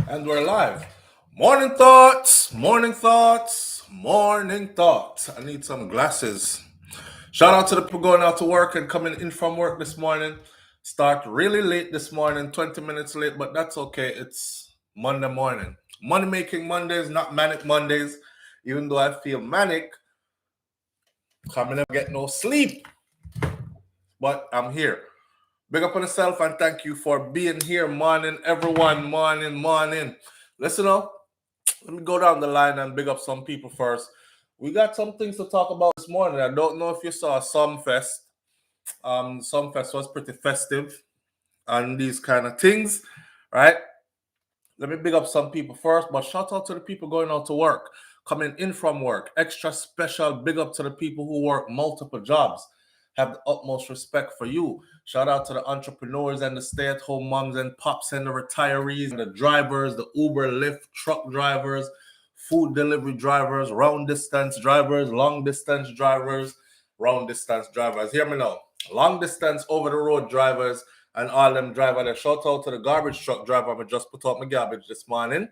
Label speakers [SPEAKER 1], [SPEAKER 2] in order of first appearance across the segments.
[SPEAKER 1] And we're live. Morning thoughts, morning thoughts, morning thoughts. I need some glasses. Shout out to the people going out to work and coming in from work this morning. Start really late this morning, 20 minutes late, but that's okay. It's Monday morning. Money making Mondays, not manic Mondays. Even though I feel manic, I never get no sleep. But I'm here. Big up on yourself and thank you for being here. Morning, everyone. Morning. Listen up. Let me go down the line and big up some people first. We got some things to talk about this morning. I don't know if you saw Sumfest. Sumfest was pretty festive and these kind of things, right? Let me big up some people first, but shout out to the people going out to work, coming in from work. Extra special big up to the people who work multiple jobs. Have the utmost respect for you. Shout out to the entrepreneurs and the stay-at-home moms and pops and the retirees and the drivers, the Uber, Lyft, truck drivers, food delivery drivers, long distance drivers. Hear me now. Long distance over the road drivers and all them drivers. And shout out to the garbage truck driver. I just put out my garbage this morning.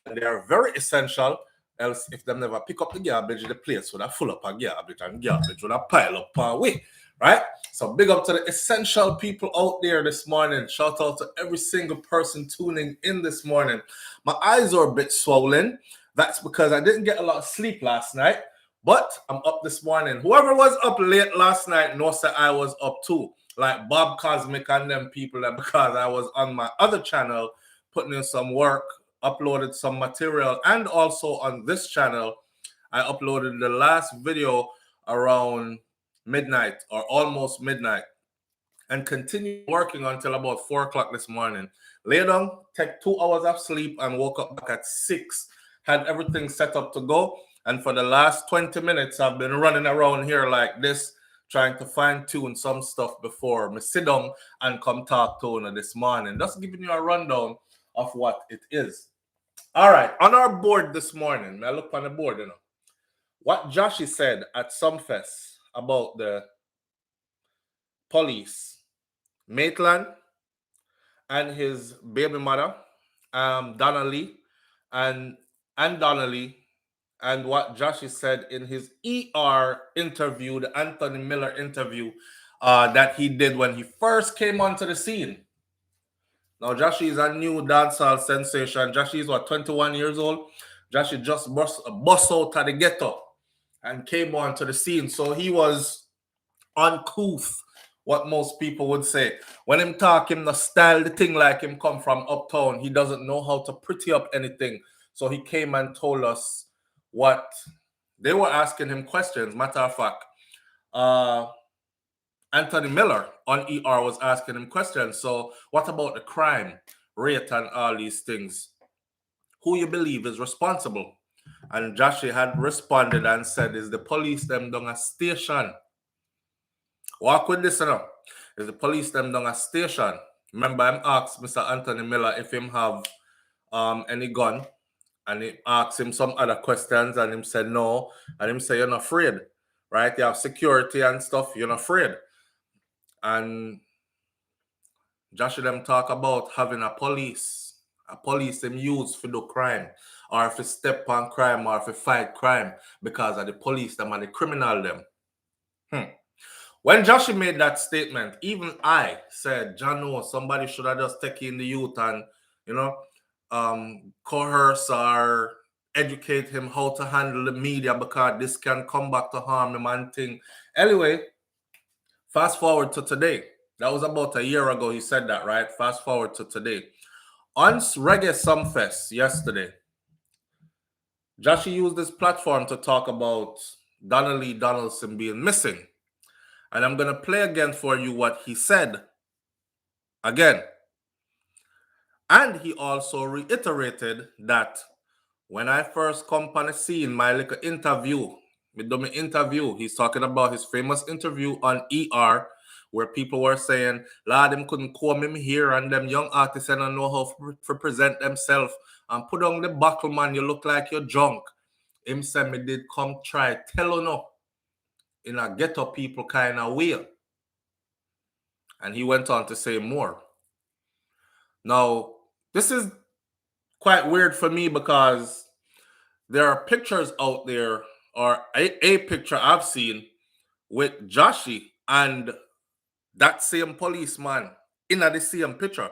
[SPEAKER 1] And they are very essential. Else, if them never pick up the garbage, the place would have full up of garbage and garbage would have pile up our way. Right? So big up to the essential people out there this morning. Shout out to every single person tuning in this morning. My eyes are a bit swollen. That's because I didn't get a lot of sleep last night. But I'm up this morning. Whoever was up late last night knows that I was up too. Like Bob Cosmic and them people, because I was on my other channel putting in some work, uploaded some material, and also on this channel, I uploaded the last video around midnight or almost midnight and continued working until about 4 o'clock this morning. Lay down, take 2 hours of sleep, and woke up back at 6. Had everything set up to go. And for the last 20 minutes, I've been running around here like this, trying to fine-tune some stuff before me sit down and come talk to you this morning. Just giving you a rundown of what it is. All right, on our board this morning, I look on the board, what Jashii said at Sumfest about the police, Maitland and his baby mother, Donna Lee, and Donna Lee, and what Jashii said in his ER interview, the Anthony Miller interview that he did when he first came onto the scene. Now, Jashii is a new dancehall sensation. Jashii is, 21 years old? Jashii just bust out of the ghetto and came onto the scene. So he was uncouth, what most people would say. When him talk, him not style the thing like him come from uptown. He doesn't know how to pretty up anything. So he came and told us what they were asking him questions. Matter of fact, Anthony Miller on ER was asking him questions. So what about the crime rate and all these things? Who you believe is responsible? And Jashii had responded and said, is the police them down a station? Walk with this now. Is the police them down a station? Remember, I asked Mr. Anthony Miller if him have any gun. And he asked him some other questions and him said no. And him say, you're not afraid, right? You have security and stuff, you're not afraid. And Jashii them talk about having a police them use for do crime, or if you step on crime, or if you fight crime, because of the police them and the criminal them. When Jashii made that statement, even I said, Jano, somebody should have just taken the youth and, coerce or educate him how to handle the media, because this can come back to harm him and thing. Anyway, fast forward to today. That was about a year ago he said that, right? Fast forward to today. On Reggae Sumfest yesterday, Jashii used this platform to talk about Donna Lee Donaldson being missing. And I'm going to play again for you what he said again. And he also reiterated that when I first come on the scene, my little interview, he's talking about his famous interview on ER, where people were saying, Lord, them couldn't come him here, and them young artists don't know how to present themselves. And put on the buckle, man, you look like you're drunk. Him said me did come try, tell you no, in a ghetto people kind of way. And he went on to say more. Now, this is quite weird for me because there are pictures out there, or a picture I've seen with Jashii and that same policeman in the same picture.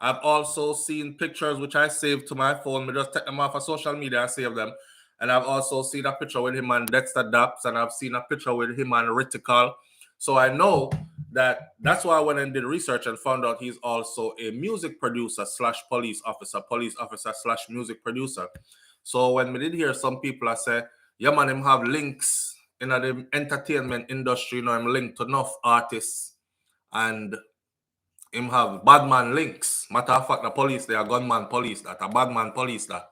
[SPEAKER 1] I've also seen pictures which I saved to my phone. I just take them off of social media and save them. And I've also seen a picture with him and Dexter Daps, and I've seen a picture with him and Ritical. So I know that that's why I went and did research and found out he's also a music producer slash police officer slash music producer. So when we did hear some people I say, yeah man, him have links in the entertainment industry, you know, I'm linked to enough artists and him have badman links. Matter of fact, the police, they are gunman police that, a badman police that.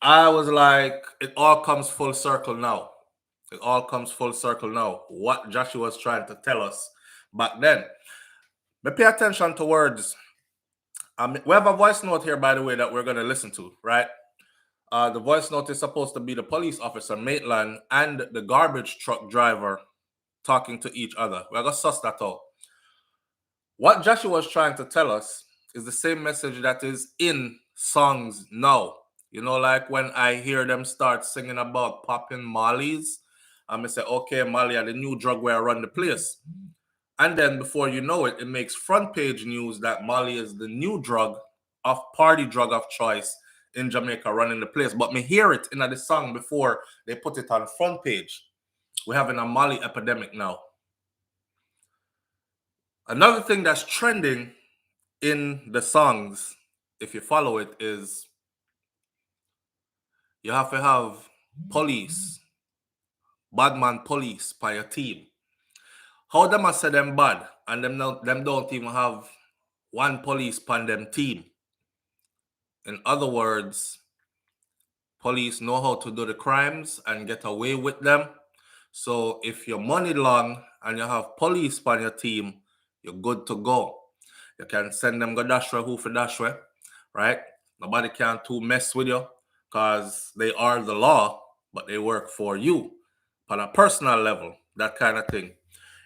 [SPEAKER 1] I was like, it all comes full circle now. It all comes full circle now. What Jashii was trying to tell us back then. But pay attention to words. We have a voice note here, by the way, that we're going to listen to, right? The voice note is supposed to be the police officer, Maitland, and the garbage truck driver talking to each other. We're going to suss that out. What Jashii was trying to tell us is the same message that is in songs now. You know, like when I hear them start singing about popping mollies, I say, okay, Molly are the new drug where I run the place. And then before you know it, it makes front page news that Molly is the new party drug of choice in Jamaica running the place. But me hear it in the song before they put it on front page. We're having a Molly epidemic now. Another thing that's trending in the songs, if you follow it, is you have to have police, badman police by your team. How them I say them bad and them don't even have one police on them team? In other words, police know how to do the crimes and get away with them. So if you're money long and you have police on your team, you're good to go. You can send them go dashway, who for dashway, right? Nobody can too mess with you because they are the law, but they work for you on a personal level, that kind of thing.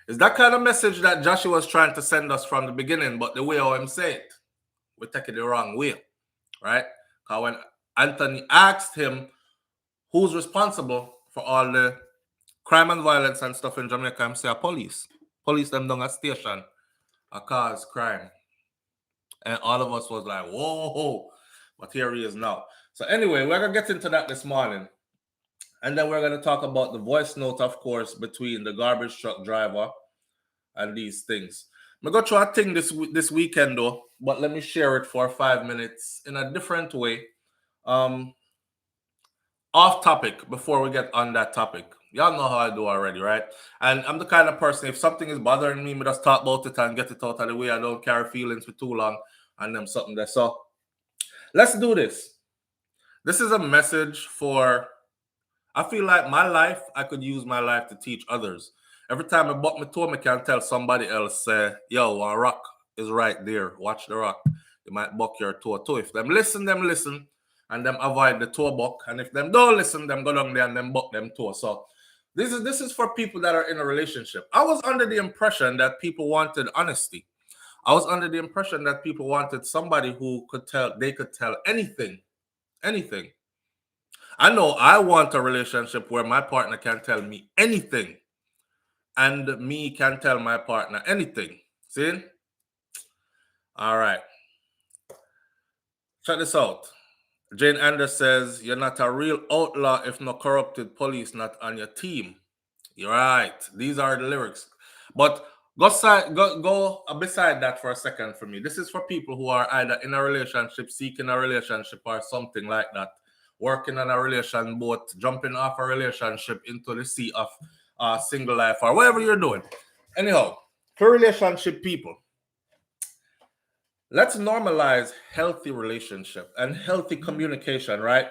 [SPEAKER 1] Is that kind of message that Jashii was trying to send us from the beginning, but the way how him say it, we take it the wrong way, right? Because when Anthony asked him who's responsible for all the crime and violence and stuff in Jamaica, him say police. Police them down a station, a cause crime. And all of us was like, whoa, but here he is now. So anyway, we're going to get into that this morning. And then we're going to talk about the voice note, of course, between the garbage truck driver and these things. I'm going to try a thing this weekend, though, but let me share it for 5 minutes in a different way. Off topic before we get on that topic. Y'all know how I do already, right? And I'm the kind of person, if something is bothering me, I just talk about it and get it out of the way. I don't carry feelings for too long and them something there. So let's do this. This is a message for, I feel like my life, I could use my life to teach others. Every time I buck my toe, I can tell somebody else, yo, a rock is right there. Watch the rock. You might buck your toe too. If them listen, and them avoid the toe buck. And if them don't listen, them go down there and them buck them toe. So this is for people that are in a relationship. I was under the impression that people wanted honesty. I was under the impression that people wanted somebody who could tell anything. Anything. I know I want a relationship where my partner can tell me anything and me can tell my partner anything. See? All right. Check this out. Jane Anders says, you're not a real outlaw if no corrupted police not on your team. You're right. These are the lyrics. But go beside that for a second for me. This is for people who are either in a relationship, seeking a relationship or something like that. Working on a relation boat, jumping off a relationship into the sea of single life or whatever you're doing. Anyhow, for relationship people, let's normalize healthy relationship and healthy communication, right?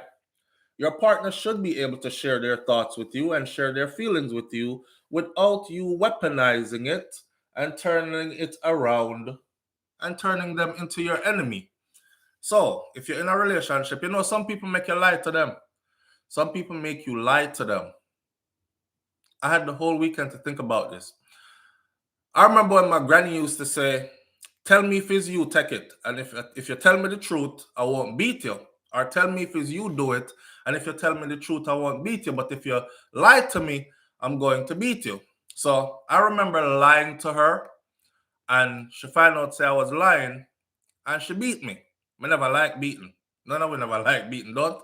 [SPEAKER 1] Your partner should be able to share their thoughts with you and share their feelings with you without you weaponizing it and turning it around and turning them into your enemy. So, if you're in a relationship, you know, some people make you lie to them. Some people make you lie to them. I had the whole weekend to think about this. I remember when my granny used to say, tell me if it's you, take it. And if you tell me the truth, I won't beat you. Or tell me if it's you, do it. And if you tell me the truth, I won't beat you. But if you lie to me, I'm going to beat you. So I remember lying to her, and she found out say I was lying, and she beat me. I never like beating. No, we never like beating, don't?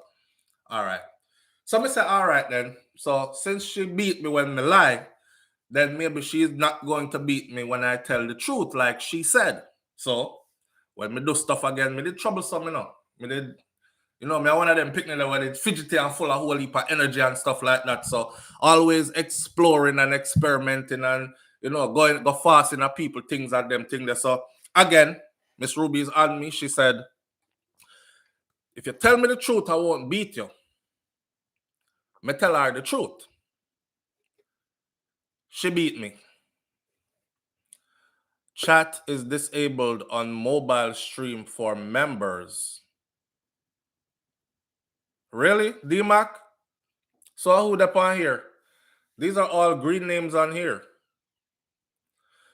[SPEAKER 1] All right. So I say, all right then. So since she beat me when I lie, then maybe she's not going to beat me when I tell the truth, like she said. So when me do stuff again, me did troublesome, Me did, me I one of them picnic when it's fidgety and full of whole heap of energy and stuff like that. So always exploring and experimenting and go fast in a people things and them things there. So again, Miss Ruby is on me. She said, if you tell me the truth, I won't beat you. Me tell her the truth. She beat me. Chat is disabled on mobile stream for members. Really, DMAC? So who up on here? These are all green names on here.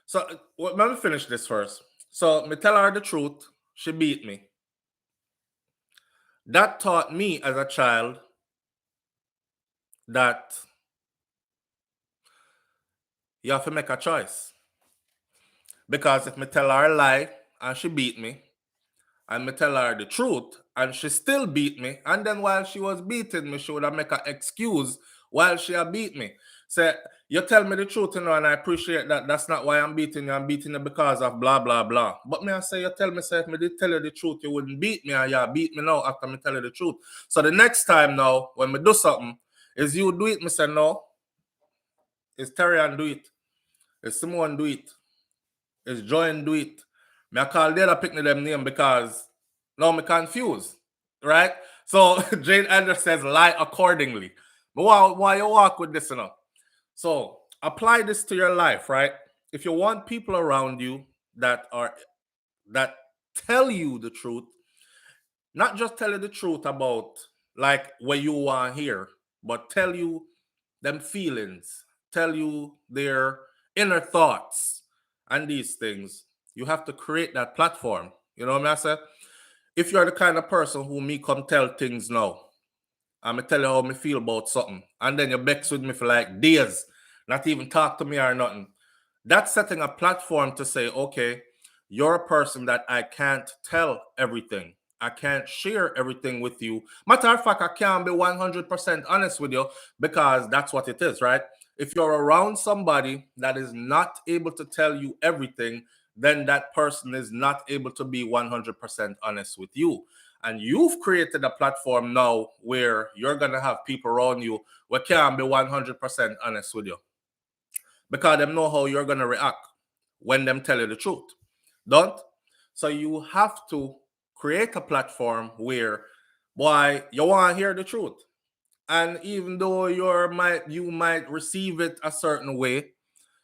[SPEAKER 1] So let me finish this first. So me tell her the truth. She beat me. That taught me as a child that you have to make a choice. Because if me tell her a lie and she beat me, and me tell her the truth, and she still beat me, and then while she was beating me, she would have make an excuse while she had beat me. Say, you tell me the truth, and I appreciate that. That's not why I'm beating you. I'm beating you because of blah, blah, blah. But me, I say, you tell me, say, if me did tell you the truth, you wouldn't beat me, and you beat me now after me tell you the truth. So the next time now, when me do something, is you do it, me say, no. Is Terry and do it. Is Simone do it. Is Joy do it. Me I call the other picnic them name because now me confused, right? So Jane Anders says lie accordingly. But why you walk with this, So apply this to your life, right? If you want people around you that tell you the truth, not just tell you the truth about like what you want here, but tell you them feelings, tell you their inner thoughts and these things. You have to create that platform. You know what I say? If you're the kind of person who me come tell things now, I'm tell you how me feel about something, and then you vex with me for like days, not even talk to me or nothing. That's setting a platform to say, okay, you're a person that I can't tell everything. I can't share everything with you. Matter of fact, I can't be 100% honest with you because that's what it is, right? If you're around somebody that is not able to tell you everything, then that person is not able to be 100% honest with you. And you've created a platform now where you're going to have people around you who can't be 100% honest with you because they know how you're going to react when them tell you the truth. Don't? So you have to create a platform where, boy, you want to hear the truth. And even though you might receive it a certain way,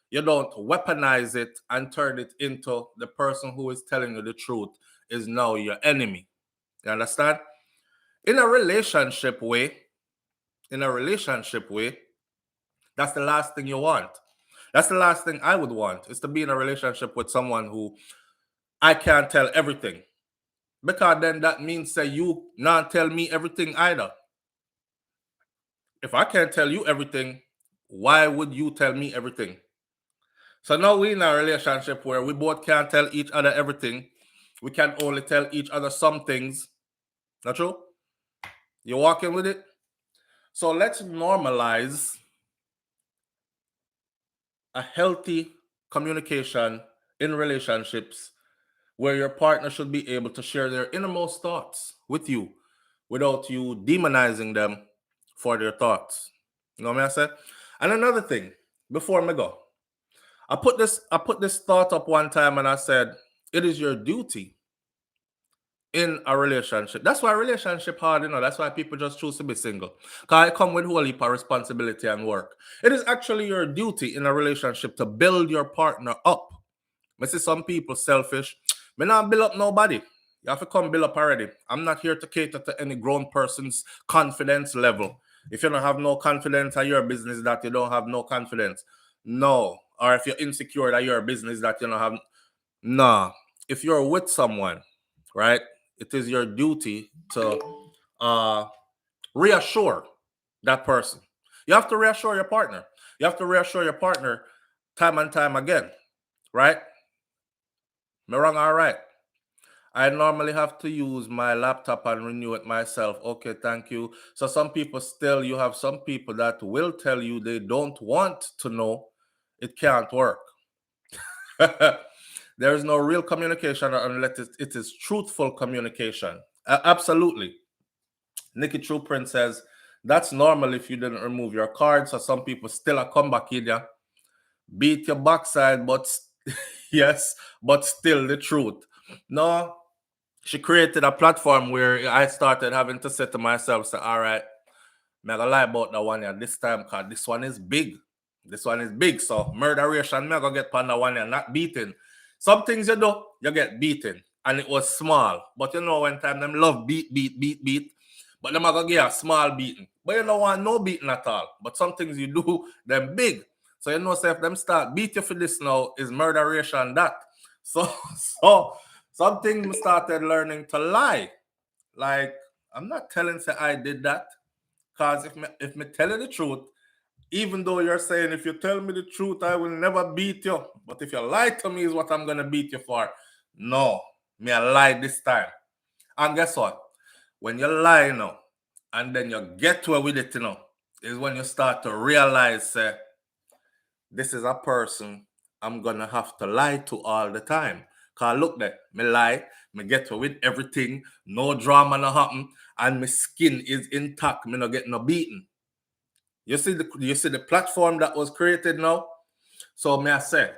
[SPEAKER 1] you don't weaponize it and turn it into the person who is telling you the truth is now your enemy. You understand? In a relationship way, that's the last thing you want. That's the last thing I would want, is to be in a relationship with someone who I can't tell everything. Because then that means that you not tell me everything either. If I can't tell you everything, why would you tell me everything? So now we're in a relationship where we both can't tell each other everything. We can only tell each other some things. Not true? You walking with it? So let's normalize a healthy communication in relationships where your partner should be able to share their innermost thoughts with you without you demonizing them for their thoughts. You know what I said? And another thing, before me go, I put this thought up one time and I said, it is your duty in a relationship. That's why a relationship hard, that's why people just choose to be single. Because it come with a whole heap of responsibility and work. It is actually your duty in a relationship to build your partner up. I see some people selfish. Me not build up nobody. You have to come build up already. I'm not here to cater to any grown person's confidence level. If you don't have no confidence at your business, that you don't have no confidence. No. Or if you're insecure at your business, that you don't have. No. if you're with someone, right, it is your duty to reassure that person. You have to reassure your partner. You have to reassure your partner time and time again, right? Me wrong or right? I normally have to use my laptop and renew it myself. Okay, thank you. So some people still, you have some people that will tell you they don't want to know. It can't work. There is no real communication unless it is truthful communication. Absolutely. Nikki True Prince says, that's normal if you didn't remove your card. So some people still a come back in ya. Beat your backside, but yes, but still the truth. No, she created a platform where I started having to say to myself, say, all right, I'm gonna lie about that one here this time, because this one is big. This one is big. So murderation, I'm gonna get on that one here, not beaten. Some things you do, you get beaten. And it was small. But you know, when time them love beat. But them are gonna get a small beating. But you don't want no beating at all. But some things you do, them big. So you know, say if them start beat you for this now, is murderation that. So some things started learning to lie. Like, I'm not telling say I did that. Because if me tell you the truth, even though you're saying if you tell me the truth, I will never beat you. But if you lie to me is what I'm gonna beat you for. No, me I lie this time. And guess what? When you lie now, and then you get to it with it, is when you start to realize this is a person I'm gonna have to lie to all the time. Cause look there, me lie, me get to with everything, no drama no happen, and my skin is intact, me no get no beaten. You see the platform that was created now? So may I say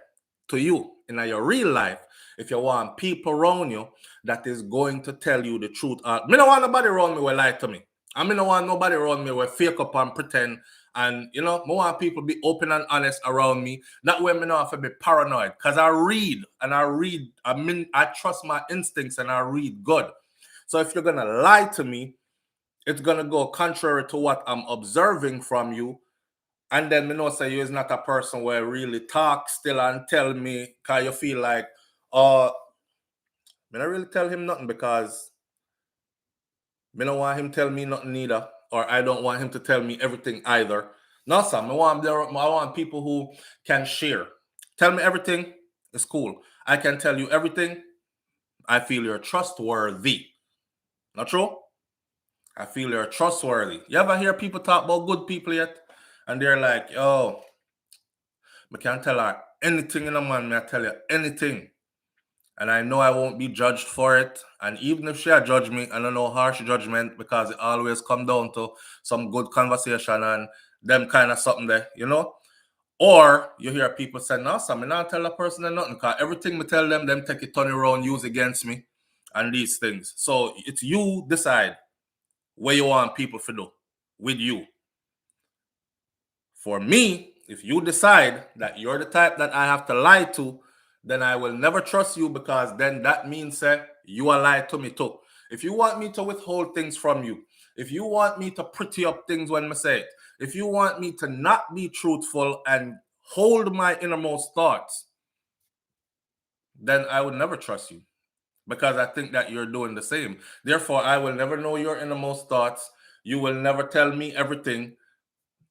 [SPEAKER 1] to you, in your real life, if you want people around you that is going to tell you the truth, me don't want nobody around me will lie to me. I mean, don't want nobody around me will fake up and pretend. And I want people be open and honest around me. That way, me not have to be paranoid. Because I read. I trust my instincts and I read good. So if you're gonna lie to me, it's gonna go contrary to what I'm observing from you. And then me know say you is not a person where really talk still and tell me because you feel like, me not really tell him nothing because me don't want him tell me nothing either, or I don't want him to tell me everything either. No, sir, I want people who can share. Tell me everything, it's cool. I can tell you everything. I feel you're trustworthy. Not true? I feel you're trustworthy. You ever hear people talk about good people yet? And they're like, yo, I can't tell her anything in a man, I tell you anything. And I know I won't be judged for it. And even if she judge me, I don't know harsh judgment because it always come down to some good conversation and them kind of something there, Or you hear people say, no, so I'm not tell a person nothing because everything me tell them take it turn around, use against me and these things. So it's you decide what you want people to do with you. For me, if you decide that you're the type that I have to lie to, then I will never trust you because then that means you are lying to me too. If you want me to withhold things from you, if you want me to pretty up things when I say it, if you want me to not be truthful and hold my innermost thoughts, then I would never trust you because I think that you're doing the same. Therefore, I will never know your innermost thoughts. You will never tell me everything.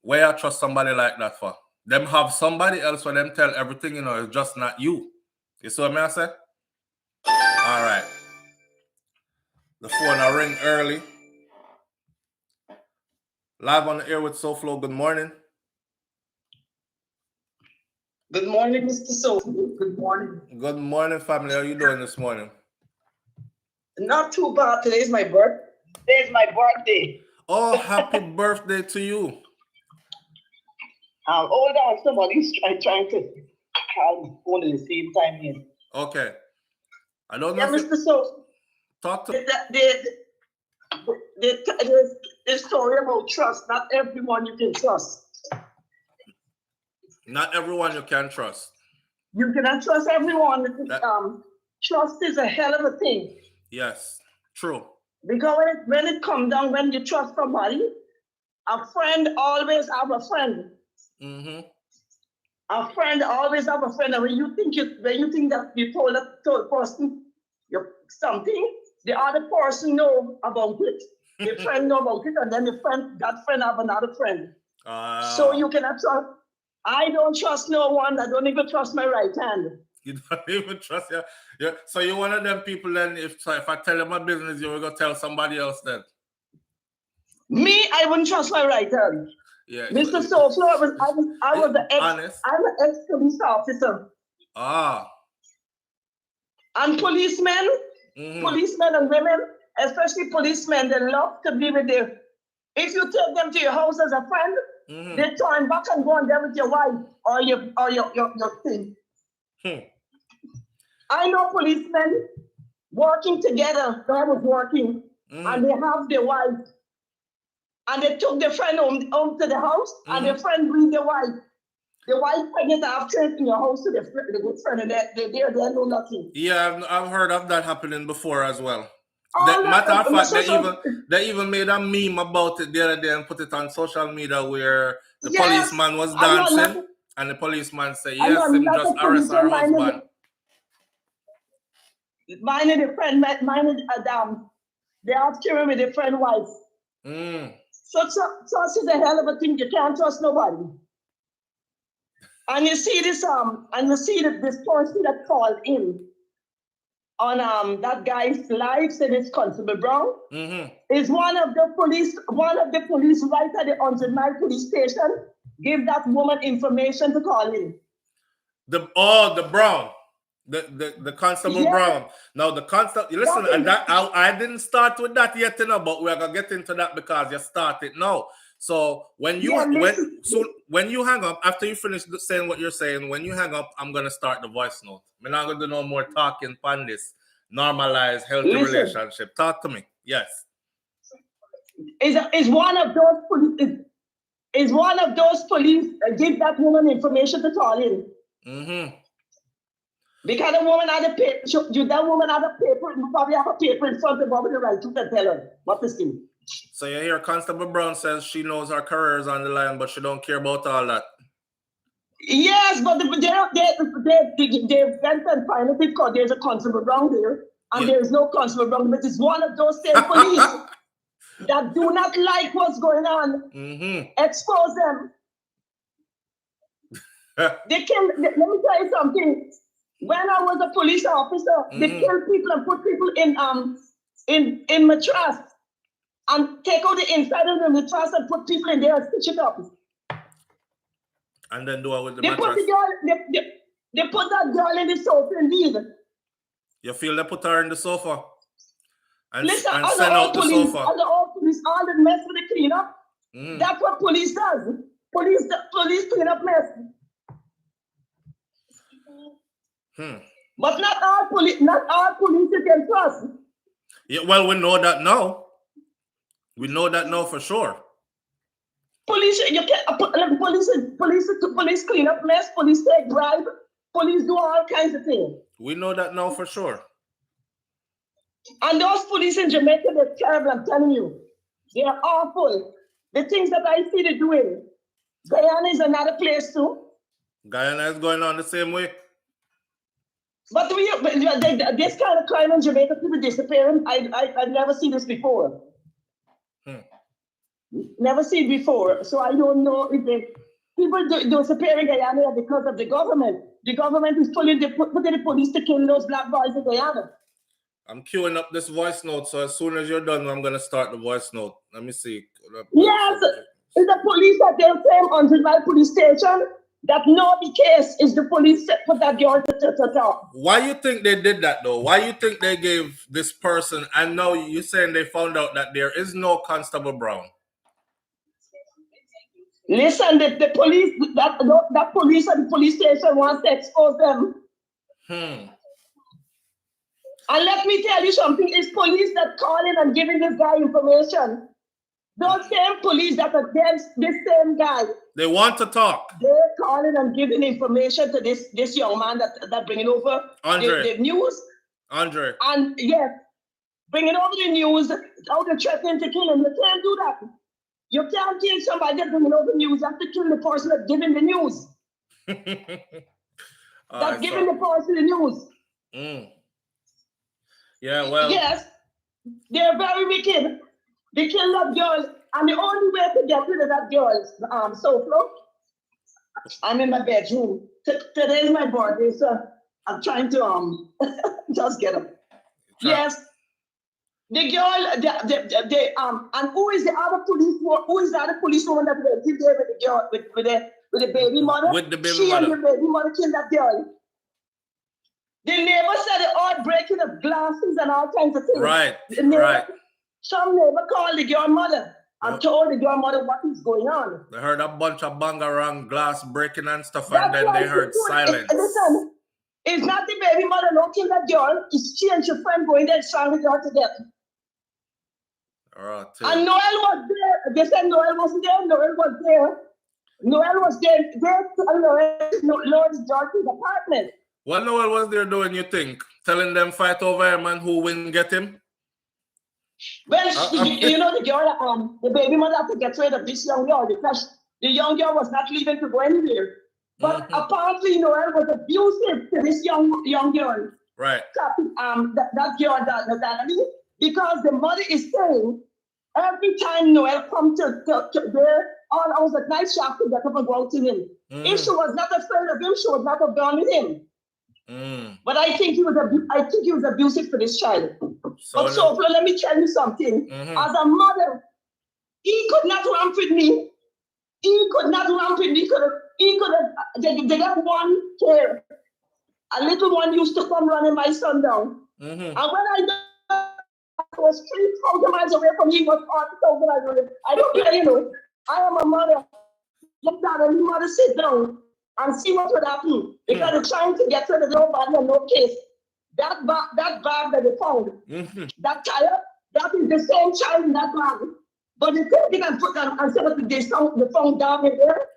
[SPEAKER 1] Where I trust somebody like that for? Them have somebody else for them tell everything, it's just not you. You see what I say? All right. The phone I ring early. Live on the air with SouFLo. Good morning.
[SPEAKER 2] Good morning, Mr. Soul. Good morning.
[SPEAKER 1] Good morning, family. How are you doing this morning?
[SPEAKER 2] Not too bad. Today's my birthday.
[SPEAKER 1] Oh, happy birthday to you.
[SPEAKER 2] Hold on, somebody's trying to call the phone at the same time here.
[SPEAKER 1] Okay. I don't know.
[SPEAKER 2] Yeah, Mr. Soul.
[SPEAKER 1] Talk to
[SPEAKER 2] the story about trust. Not everyone you can trust.
[SPEAKER 1] Not everyone you can trust.
[SPEAKER 2] You cannot trust everyone. Trust is a hell of a thing.
[SPEAKER 1] Yes, true.
[SPEAKER 2] Because when it comes down, when you trust somebody, a friend always have a friend.
[SPEAKER 1] Mm-hmm.
[SPEAKER 2] A friend always have a friend. And when you think that you told that person something, the other person know about it, the friend know about it, and then that friend have another friend. So you cannot trust. I don't trust no one. I don't even trust my right hand.
[SPEAKER 1] You don't even trust your. Yeah. So you're one of them people. Then, if I tell you my business, you will go tell somebody else. Then
[SPEAKER 2] me, I wouldn't trust my right hand.
[SPEAKER 1] Yeah,
[SPEAKER 2] Mr. SouFLo, I was the
[SPEAKER 1] honest.
[SPEAKER 2] I'm an ex-police officer. And policemen, policemen and women, especially policemen, they love to be with their. If you take them to your house as a friend, they turn back and go on there with your wife or your thing. I know policemen working together. I was working, and they have their wife, and they took their friend home to the house, and their friend bring their wife. The wife pregnant after in your house to the good friend, and they know nothing.
[SPEAKER 1] Yeah, I've heard of that happening before as well. Matter of fact, they even made a meme about it the other day and put it on social media where the policeman was dancing, and the policeman said, "Yes, him just arrest our husband."
[SPEAKER 2] Mine and the friend, mine and Adam, they have children with their friend wife. So it's a hell of a thing. You can't trust nobody. And you see this, this person that called in on that guy's life, said it's Constable Brown, is one of the police right at the 100-mile police station, give that woman information to call in.
[SPEAKER 1] The Brown. The Constable Brown. Now the constable, listen, and that I didn't start with that yet, but we're gonna get into that because you started now. So when you when you hang up, after you finish saying what you're saying, when you hang up, I'm gonna start the voice note. We're not gonna do no more talking on this. Normalize healthy relationship. Talk to me. Yes.
[SPEAKER 2] Is one of those police give that woman information to call in. Because the woman had a paper, that woman had a paper, you probably have a paper in front of her with the right to tell her what to see.
[SPEAKER 1] So you hear Constable Brown says she knows her career is on the line, but she don't care about all that.
[SPEAKER 2] Yes, but they went and find it because there's a Constable Brown there, and there's no Constable Brown, but it's one of those same police that do not like what's going on. Expose them. Let me tell you something. When I was a police officer, they kill people and put people in mattress and take out the inside of the mattress and put people in there and stitch it up.
[SPEAKER 1] And then do it with the
[SPEAKER 2] mattress. They put that girl in the sofa indeed.
[SPEAKER 1] You feel they put her in the sofa? And,
[SPEAKER 2] listen,
[SPEAKER 1] and send out the sofa.
[SPEAKER 2] All the mess with the cleanup. That's what police does. Police clean up mess. But not all police you can trust.
[SPEAKER 1] Yeah, well, we know that now. We know that now for sure.
[SPEAKER 2] Police clean up mess. Police take bribe. Police do all kinds of things.
[SPEAKER 1] We know that now for sure.
[SPEAKER 2] And those police in Jamaica, they're terrible. I'm telling you, they're awful. The things that I see they're doing. Guyana is another place too.
[SPEAKER 1] Guyana is going on the same way.
[SPEAKER 2] But this kind of crime in Jamaica, people disappearing. I've never seen this before. Never seen before. So I don't know if people disappear in Guyana because of the government. The government is putting the police to kill those black boys in Guyana.
[SPEAKER 1] I'm queuing up this voice note, so as soon as you're done, I'm going to start the voice note. Let me see.
[SPEAKER 2] Yes, it's the police that they came on the police station. That know the case is the police that put that girl to talk.
[SPEAKER 1] Why you think they did that though? Why you think they gave this person, and now you're saying they found out that there is no Constable Brown?
[SPEAKER 2] Listen, the police, that police at the police station wants to expose them. And let me tell you something, it's police that calling and giving this guy information. Those same police that are against this same guy.
[SPEAKER 1] They want to talk.
[SPEAKER 2] They're calling and giving information to this young man that bringing over the news.
[SPEAKER 1] Andre.
[SPEAKER 2] And yes, bringing over the news, how they're threatening to kill him. You can't do that. You can't kill somebody that's bringing over news. You have to kill the person that's giving the news. That's giving the person the news.
[SPEAKER 1] Yeah, well.
[SPEAKER 2] Yes, they're very wicked. They killed that girl, and the only way to get rid of that girl is SouFLo. I'm in my bedroom. Today is my birthday, so I'm trying to just get up. Yes, the girl, and who is the other police? Who is the other policewoman that was there with the girl with the baby mother?
[SPEAKER 1] With the baby
[SPEAKER 2] she
[SPEAKER 1] mother.
[SPEAKER 2] and the baby mother killed that girl. The neighbor said they all breaking of glasses and all kinds of things.
[SPEAKER 1] Right,
[SPEAKER 2] right. Some neighbor called the girl mother and told the girl mother what is going on.
[SPEAKER 1] They heard a bunch of bangarang, glass breaking and stuff, and then they heard silence.
[SPEAKER 2] Listen, it's not the baby mother no kill that girl. It's she and her friend going there trying to get her to death.
[SPEAKER 1] Right,
[SPEAKER 2] and Noel was there. They said Noel wasn't there. Noel was there. Noel was there. Lord's daughter's apartment.
[SPEAKER 1] What Noel was there doing, you think? Telling them fight over him and who win get him?
[SPEAKER 2] Well, you know, the girl, the baby mother had to get rid of this young girl because the young girl was not leaving to go anywhere. But apparently Noel was abusive to this young girl.
[SPEAKER 1] Right.
[SPEAKER 2] That girl, Donna Lee, because the mother is saying every time Noel comes to there, all hours at night, she has to get up and go out to him. If she was not afraid of him, she would not have gone with him. But I think he was abusive to this child. But SouFLo, let me tell you something. As a mother, he could not ramp with me. He could not ramp with me. He could have. They got one care. A little one used to come running my son down. And when I was 3,000 miles away from me, was 40,000 miles away. I don't care, you know. I am a mother. Let that mother sit down and see what would happen. Because they're trying to get rid of nobody and no case. That bag that they found, that tire, that is the same child in that bag. But the thing they can put them and set up the phone down in there.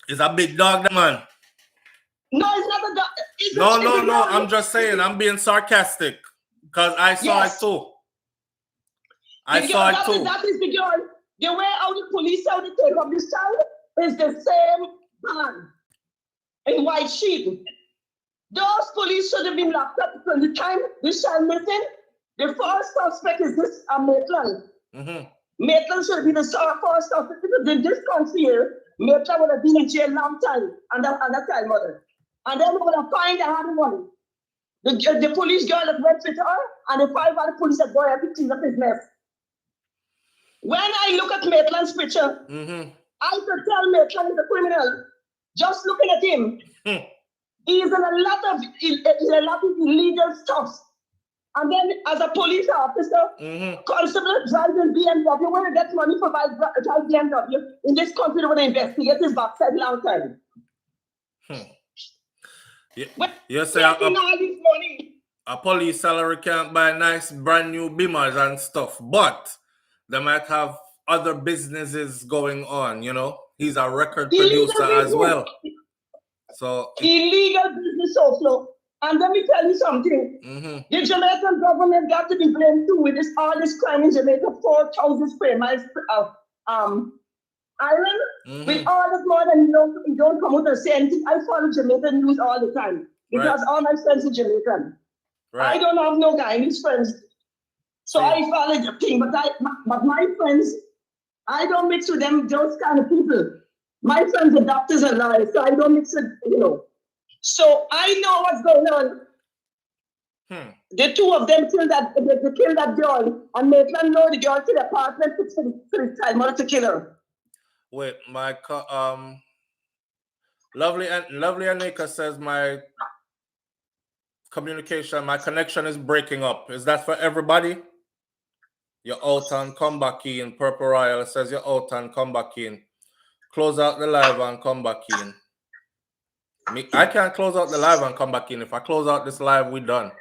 [SPEAKER 1] It's a big dog, man.
[SPEAKER 2] No, it's not a dog.
[SPEAKER 1] No. I'm just saying, I'm being sarcastic. Because I saw it too. I saw it too.
[SPEAKER 2] That is the girl. The way how the police how they take up this child is the same man in white sheet. Those police should have been locked up from the time this child missing. The first suspect is this Maitland. Maitland should have been the first suspect because in this country here, Maitland would have been in jail long time and that child mother. And then we would have found the other one. The police girl that went with her and the 5 other police that go ahead to clean up his mess. When I look at Maitland's picture, I could tell Maitland is a criminal. Just looking at him. He's in a lot of illegal stuff. And then as a police officer, constable driving BMW, when he gets money for driving BMW, in this country they want to investigate his backside long time.
[SPEAKER 1] You say a police salary can't buy nice brand new Beamers and stuff, but they might have other businesses going on, you know? He's a record producer as well. So
[SPEAKER 2] illegal business SouFLo. And let me tell you something. The Jamaican government got to be blamed too with all this crime in Jamaica, 4,000 square miles island. With all this more than you don't come out and say anything. I follow Jamaican news all the time because all my friends are Jamaican. I don't have no Guyanese friends. So I follow the thing, but my friends, I don't mix with them, those kind of people. My friends are doctors and lawyers, so I don't mix with, you know. So I know what's going on. The two of them killed that girl, and Maitland know the girl to the apartment for the child mother to kill her.
[SPEAKER 1] Wait, my lovely Anika says my connection is breaking up. Is that for everybody? You're out and come back in. Purple Royal says you're out and come back in. Close out the live and come back in. I can't close out the live and come back in. If I close out this live, we're done.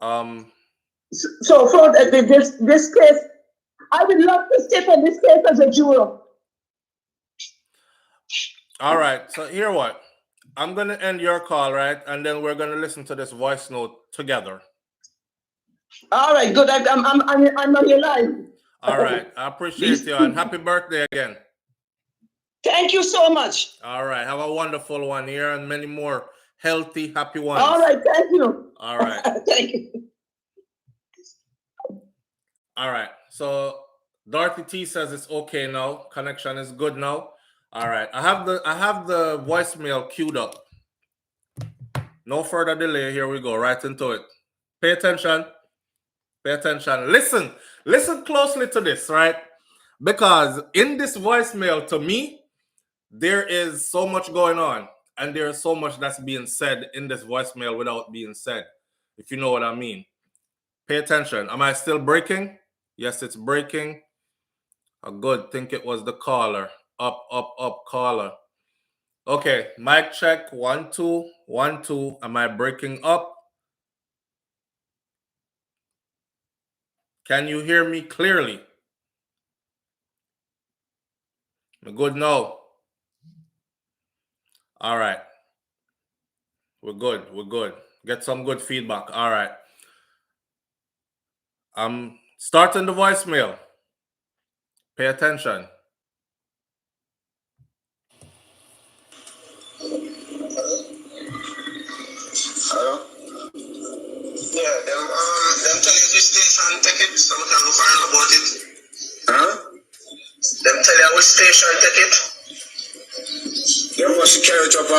[SPEAKER 2] So for this case, I would love to sit in this case as a juror.
[SPEAKER 1] All right. So here what? I'm gonna end your call, right? And then we're gonna listen to this voice note together.
[SPEAKER 2] All right, good. I'm on your line.
[SPEAKER 1] All right. I appreciate you and happy birthday again.
[SPEAKER 2] Thank you so much.
[SPEAKER 1] All right. Have a wonderful one here and many more healthy, happy ones.
[SPEAKER 2] All right, thank you.
[SPEAKER 1] All right.
[SPEAKER 2] Thank you.
[SPEAKER 1] All right. So Dorothy T says it's okay now. Connection is good now. All right. I have the voicemail queued up. No further delay. Here we go. Right into it. Pay attention. Pay attention. Listen closely to this, right? Because in this voicemail, to me, there is so much going on, and there is so much that's being said in this voicemail without being said, if you know what I mean. Pay attention. Am I still breaking? Yes, it's breaking. Good. Think it was the caller. Up, caller. Okay, mic check. 1 2 1 2. Am I breaking up? Can you hear me clearly? Good now. All right. We're good. We're good. Get some good feedback. All right. I'm starting the voicemail. Pay attention.
[SPEAKER 3] Hello? Yeah, them tell you which station take it, so we can go find about it. Huh? Them tell you which station take it. Them must carry it up,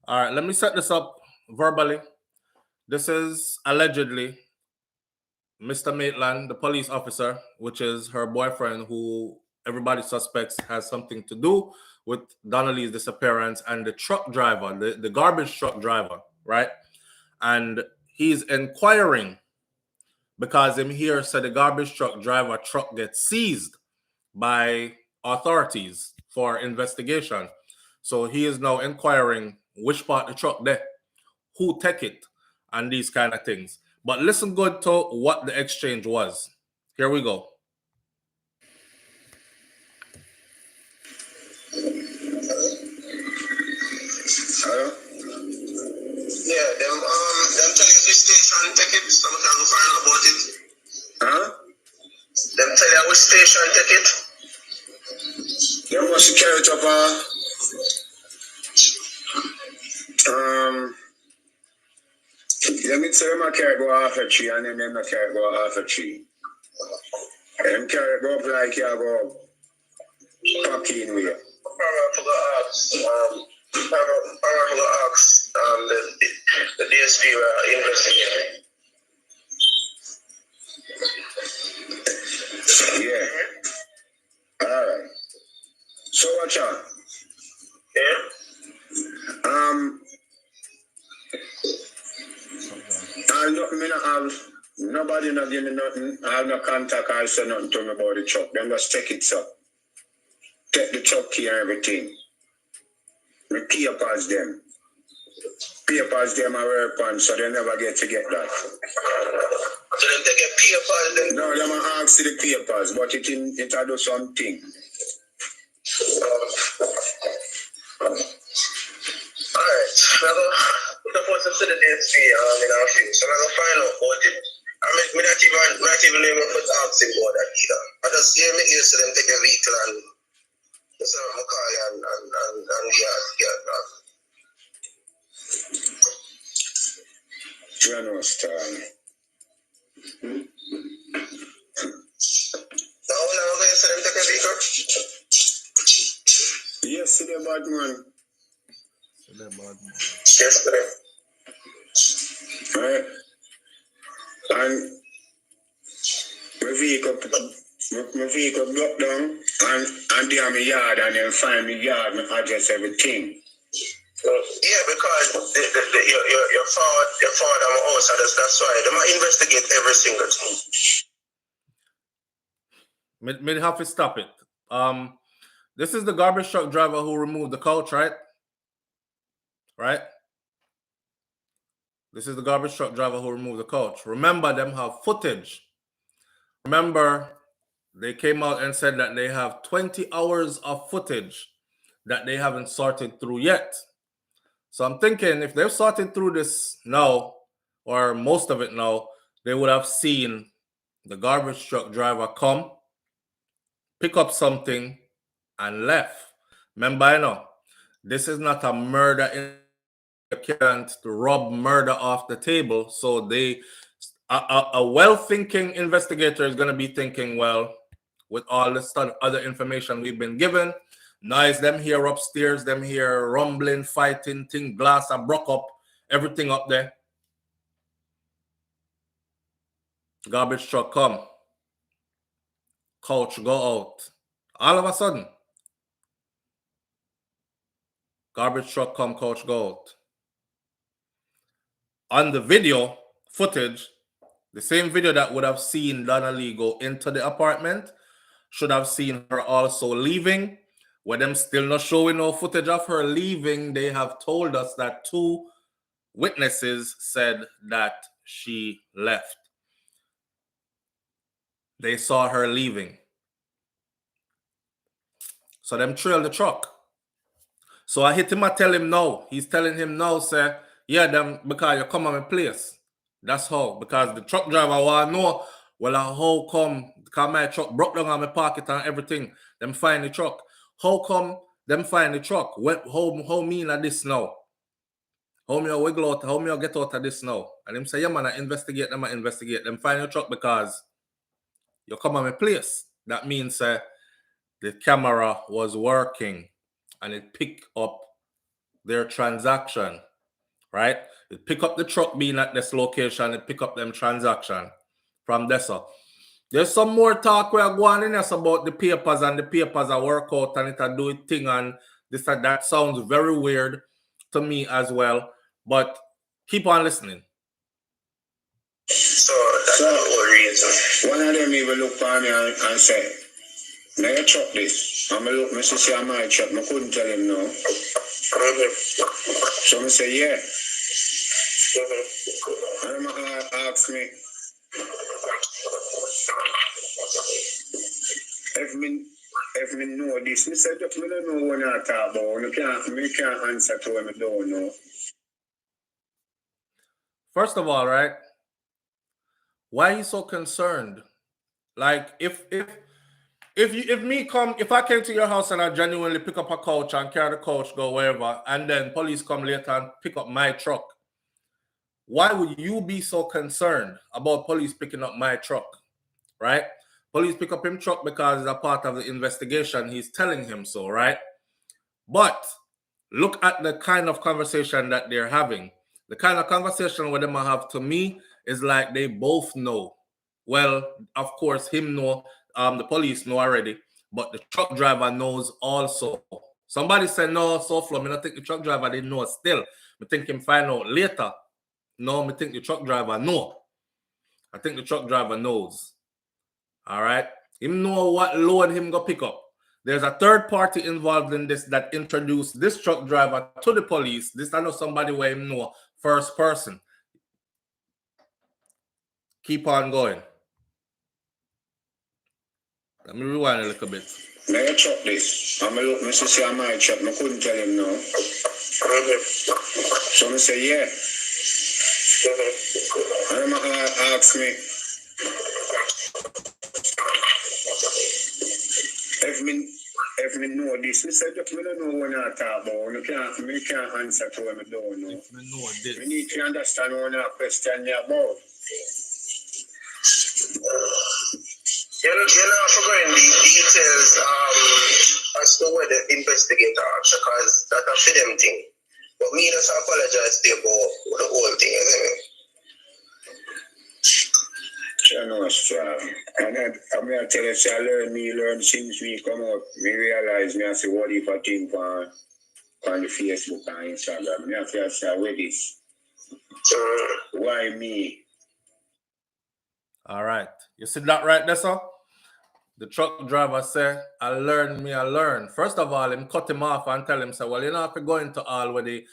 [SPEAKER 1] All right, let me set this up verbally. This is allegedly Mr. Maitland, the police officer, which is her boyfriend, who everybody suspects has something to do with Donna Lee's disappearance, and the truck driver, the garbage truck driver, right? And he's inquiring because him here said the garbage truck driver truck gets seized by authorities for investigation. So he is now inquiring which part the truck there, who take it, and these kind of things. But listen good to what the exchange was. Here we go.
[SPEAKER 3] Hello? Yeah, them tell you which station take it, so we can go find about it. Huh? Them tell you which station take it. Them must carry it up, let me tell them I carry go half a tree, and then them I carry go half a tree. Them carry go up like you go packing with you. The DSP were investigating. Yeah. All right. So watch out. Yeah. Nobody not give me nothing. I have no contact. I say nothing to me about the truck. Them just take it up. Take the truck key and everything. Me papers them. Papers them are work on, so they never get to get that. So them take a papers then? No, them are ask the papers, but it do something. Alright, now the person to the DSP in our field, so I'm going to find out about it. I mean, not even able to ask him about that either. I just hear me here, so them take a vehicle and so I'm calling and get that. You know, Stan. Now, how long you say them take a vehicle? Yesterday, bad man. Yesterday. Right. And my vehicle broke down and they have my yard and then find my yard, my address, everything. Yeah, because your father and my house, that's why they might investigate every single thing.
[SPEAKER 1] May have to stop it. This is the garbage truck driver who removed the couch, right? Right? This is the garbage truck driver who removed the couch. Remember, them have footage. Remember, they came out and said that they have 20 hours of footage that they haven't sorted through yet. So I'm thinking if they've sorted through this now, or most of it now, they would have seen the garbage truck driver come, pick up something, and left. Remember, you know, this is not a murder. You can't rob murder off the table. So a well-thinking investigator is going to be thinking, well, with all this other information we've been given, nice, them here upstairs, them here rumbling, fighting, thing, glass are broke up, everything up there. Garbage truck come. Couch go out. All of a sudden, garbage truck come, couch go out. On the video footage, the same video that would have seen Donna Lee go into the apartment should have seen her also leaving. With them still not showing no footage of her leaving, they have told us that 2 witnesses said that she left. They saw her leaving. So them trail the truck. So I hit him, I tell him no. He's telling him no, sir. Yeah, them because you come on my place. That's how. Because the truck driver want to know, well, how come, because my truck broke down on my pocket and everything. Them find the truck. How come them find the truck? How mean at this now? How me wiggle out? How me get out of this now? And him say, yeah, man, I investigate them. Them find your truck because you come on my place. That means the camera was working and it picked up their transaction, right? It pick up the truck being at this location, it pick up them transaction from this. There's some more talk we are going in this about the papers, and the papers are work out and it a do it thing, and this and that sounds very weird to me as well. But keep on listening.
[SPEAKER 3] So that's the whole reason. One of them even look for me and say, now you truck this. I'm look, I say, I'm my truck. I couldn't tell him no. So I say, yeah. And I'm ask me, if me know this, I said, I don't know what I talk about. I can't answer to him, I don't know.
[SPEAKER 1] First of all, right? Why are you so concerned? Like, if I came to your house and I genuinely pick up a couch and carry the couch, go wherever, and then police come later and pick up my truck, why would you be so concerned about police picking up my truck, right? Police pick up him truck because it's a part of the investigation. He's telling him so, right? But look at the kind of conversation that they're having. The kind of conversation where they might have, to me, is like they both know. Well, of course, him know, the police know already, but the truck driver knows also. Somebody said, no, SouFLo, I think the truck driver didn't know still. I think him find out later. No, I think the truck driver know. I think the truck driver knows. All right? Him know what load him go pick up. There's a third party involved in this that introduced this truck driver to the police. This I know somebody where him know first person. Keep on going. Let me rewind a little bit.
[SPEAKER 3] Now you truck this. I'm look, I say, I'm my truck. I couldn't tell him no. So I say, yeah. And I'm ask me, if me know this, I said, I don't know what I talk about. I can't answer to him, I don't know. We need to understand what I question you about.
[SPEAKER 4] You're not forgetting the details as to where the investigator are, because that's a for them thing. But me just apologize to you about the whole thing, isn't it?
[SPEAKER 3] I know it's strong. And I'm going to tell you, I learn since we come out. We realize, I say, what if I think on the Facebook and Instagram? I have to say, where this? Why me?
[SPEAKER 1] All right. You see that right there, sir? The truck driver said, I learn. First of all, him cut him off and tell him, say, well, you know, if you go into all where the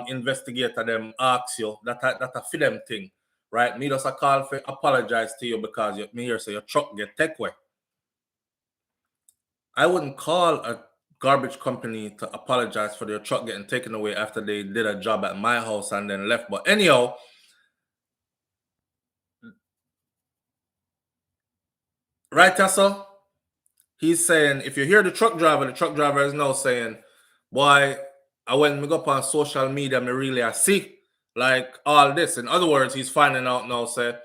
[SPEAKER 1] investigator them ask you, that a for them thing, right? Me just a call for apologize to you because me here say your truck get take away. I wouldn't call a garbage company to apologize for their truck getting taken away after they did a job at my house and then left. But anyhow, right, Tessa? he's saying, if you hear the truck driver is now saying, boy, when we go up on social media, me really I see like all this. In other words, he's finding out now, say,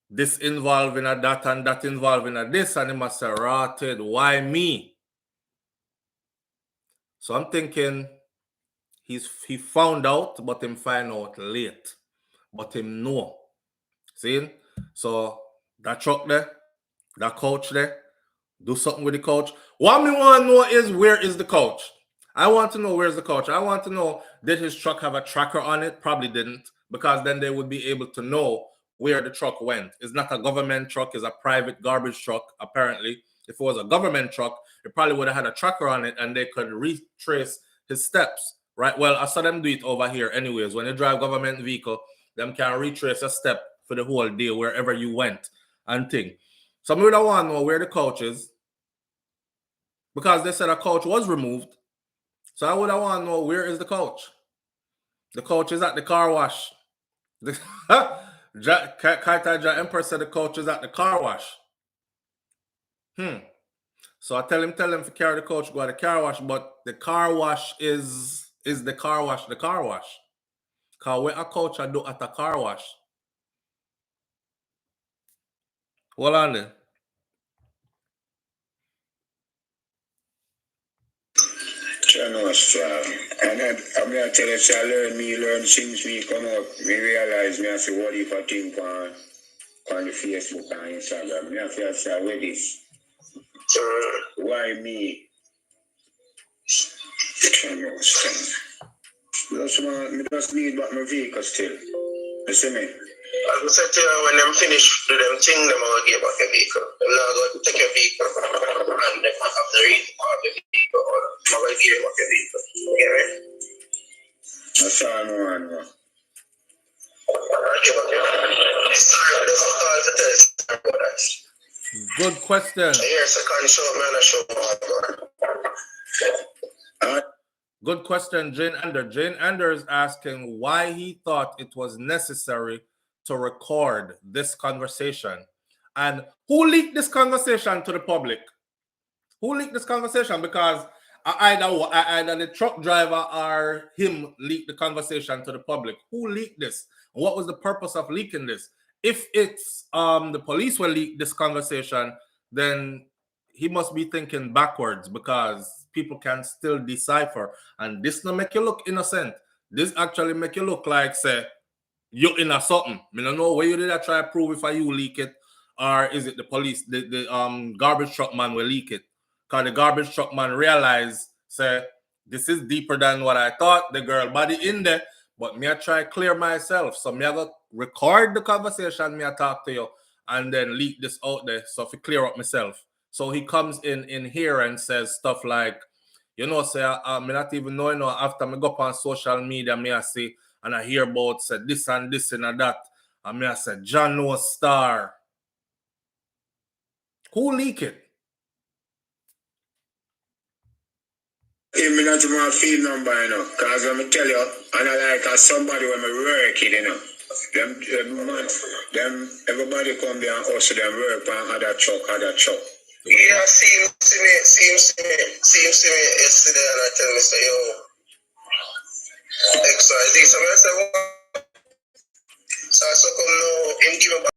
[SPEAKER 1] this involving a that and that involving a this, and he must say, rotted, why me? So I'm thinking he found out, but him find out late. But him know. See? So that truck there, that coach there, do something with the coach. What me want to know is, where is the coach? I want to know where's the coach. I want to know, did his truck have a tracker on it? Probably didn't, because then they would be able to know where the truck went. It's not a government truck, it's a private garbage truck, apparently. If it was a government truck, it probably would have had a tracker on it and they could retrace his steps, right? Well, I saw them do it over here anyways. When you drive government vehicle, them can retrace a step for the whole day, wherever you went and thing. So I would want to know where the coach is, because they said a coach was removed. So I would want to know, where is the coach? The coach is at the car wash. Kaita Emperor said the coach is at the car wash. So I tell him to carry the coach, go to the car wash, but the car wash is the car wash. Because what a coach I do at the car wash? Hold on there.
[SPEAKER 3] And I'm going to tell you, I learn since me come up, me realize me I say, what if I think on the Facebook and Instagram? Me have to say, where this? Why me? I just need back my vehicle still. You see me?
[SPEAKER 4] I said to you, when them finish do them thing, them will give back your vehicle. They're not going to take your vehicle and they have to read part of the vehicle, or they're going to give back your vehicle. You get me?
[SPEAKER 3] That's all I know.
[SPEAKER 1] Good question. Good question, Jane Anders. Jane Anders asking why he thought it was necessary to record this conversation. And who leaked this conversation to the public? Who leaked this conversation? Because either the truck driver or him leaked the conversation to the public. Who leaked this? What was the purpose of leaking this? If it's the police will leak this conversation, then he must be thinking backwards, because people can still decipher. And this not make you look innocent. This actually make you look like, say, you're in a something. I don't know where you did I try to prove if you leak it, or is it the police, the garbage truck man will leak it. Because the garbage truck man realized, say, this is deeper than what I thought. The girl body in there, but me I try to clear myself. So me I go record the conversation, me I talk to you, and then leak this out there, so to clear up myself. So he comes in here and says stuff like, you know, say, me not even know, after me go up on social media, me I see, and I hear about, say, this and this and that, and me I say, John no star. Who leak it?
[SPEAKER 3] I'm not my feed number, because let me tell you, and I like as somebody when I work it, them everybody come there and also them work on other truck.
[SPEAKER 4] Yeah, seems to me yesterday, and I tell me, say, yo, XYZ. So I said, what? So I come now, him give me back.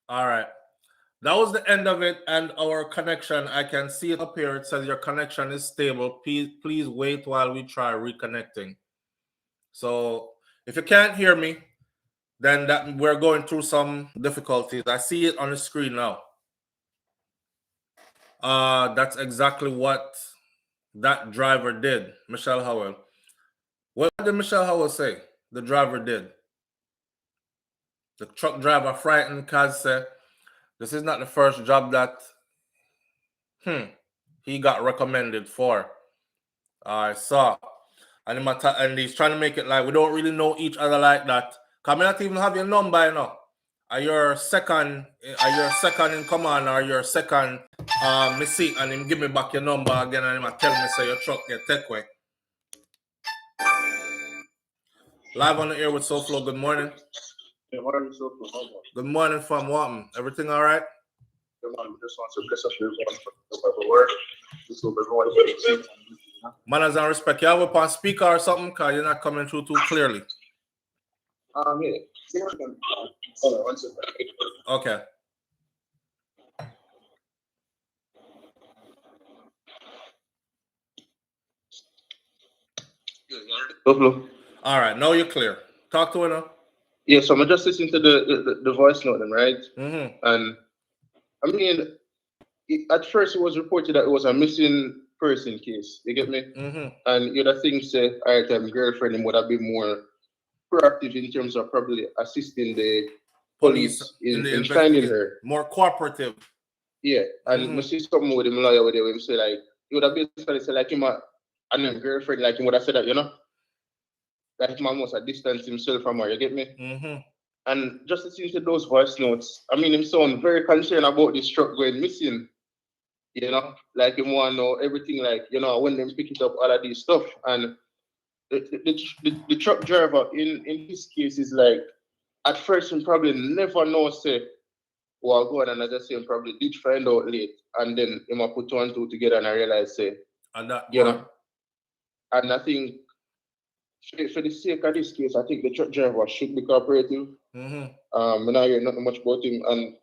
[SPEAKER 1] All right. That was the end of it, and our connection. I can see it up here. It says your connection is stable. Please wait while we try reconnecting. So if you can't hear me, then that we're going through some difficulties. I see it on the screen now. That's exactly what that driver did, Michelle Howell. What did Michelle Howell say the driver did? The truck driver frightened because this is not the first job that he got recommended for. I saw. And he's trying to make it like we don't really know each other like that. Because I not even have your number, you know. Are your second in command, or your second me see, and him give me back your number again, and him tell me say your truck get take away. Live on the air with SouFlo. Good morning.
[SPEAKER 5] Yeah, what are you so for?
[SPEAKER 1] Good morning from Walton. Everything all right?
[SPEAKER 5] Good morning. Just want to bless up your work. Just hope everyone is safe.
[SPEAKER 1] Manners and respect. You have up on speaker or something? Because you're not coming through too clearly.
[SPEAKER 5] Yeah. Hold on, one second.
[SPEAKER 1] Okay.
[SPEAKER 5] SouFlo.
[SPEAKER 1] All right. Now you're clear. Talk to her now.
[SPEAKER 5] Yeah, so I'm just listening to the voice note, then, right?
[SPEAKER 1] Mm-hmm.
[SPEAKER 5] And I mean, at first it was reported that it was a missing person case. You get me?
[SPEAKER 1] Mm-hmm.
[SPEAKER 5] And the other thing said, all right, girlfriend would have been more proactive in terms of probably assisting the police in finding her.
[SPEAKER 1] More cooperative.
[SPEAKER 5] Yeah, and I see something with him lawyer with him say like he would have basically said like him and his girlfriend like he would have said that, you know, like him almost a distance himself from her, you get me?
[SPEAKER 1] Mm-hmm.
[SPEAKER 5] And just listening to those voice notes, I mean him sound very concerned about this truck going missing. You know, like him want to know everything, like, you know, when them pick it up, all of these stuff. And the truck driver in his case is like, at first he probably never know say what going, and as I say, him probably did find out late, and then he might put two and two together and I realize say,
[SPEAKER 1] and that,
[SPEAKER 5] you know, and I think for the sake of this case, I think the truck driver should be cooperative.
[SPEAKER 1] Mm-hmm.
[SPEAKER 5] And I hear nothing much about him, and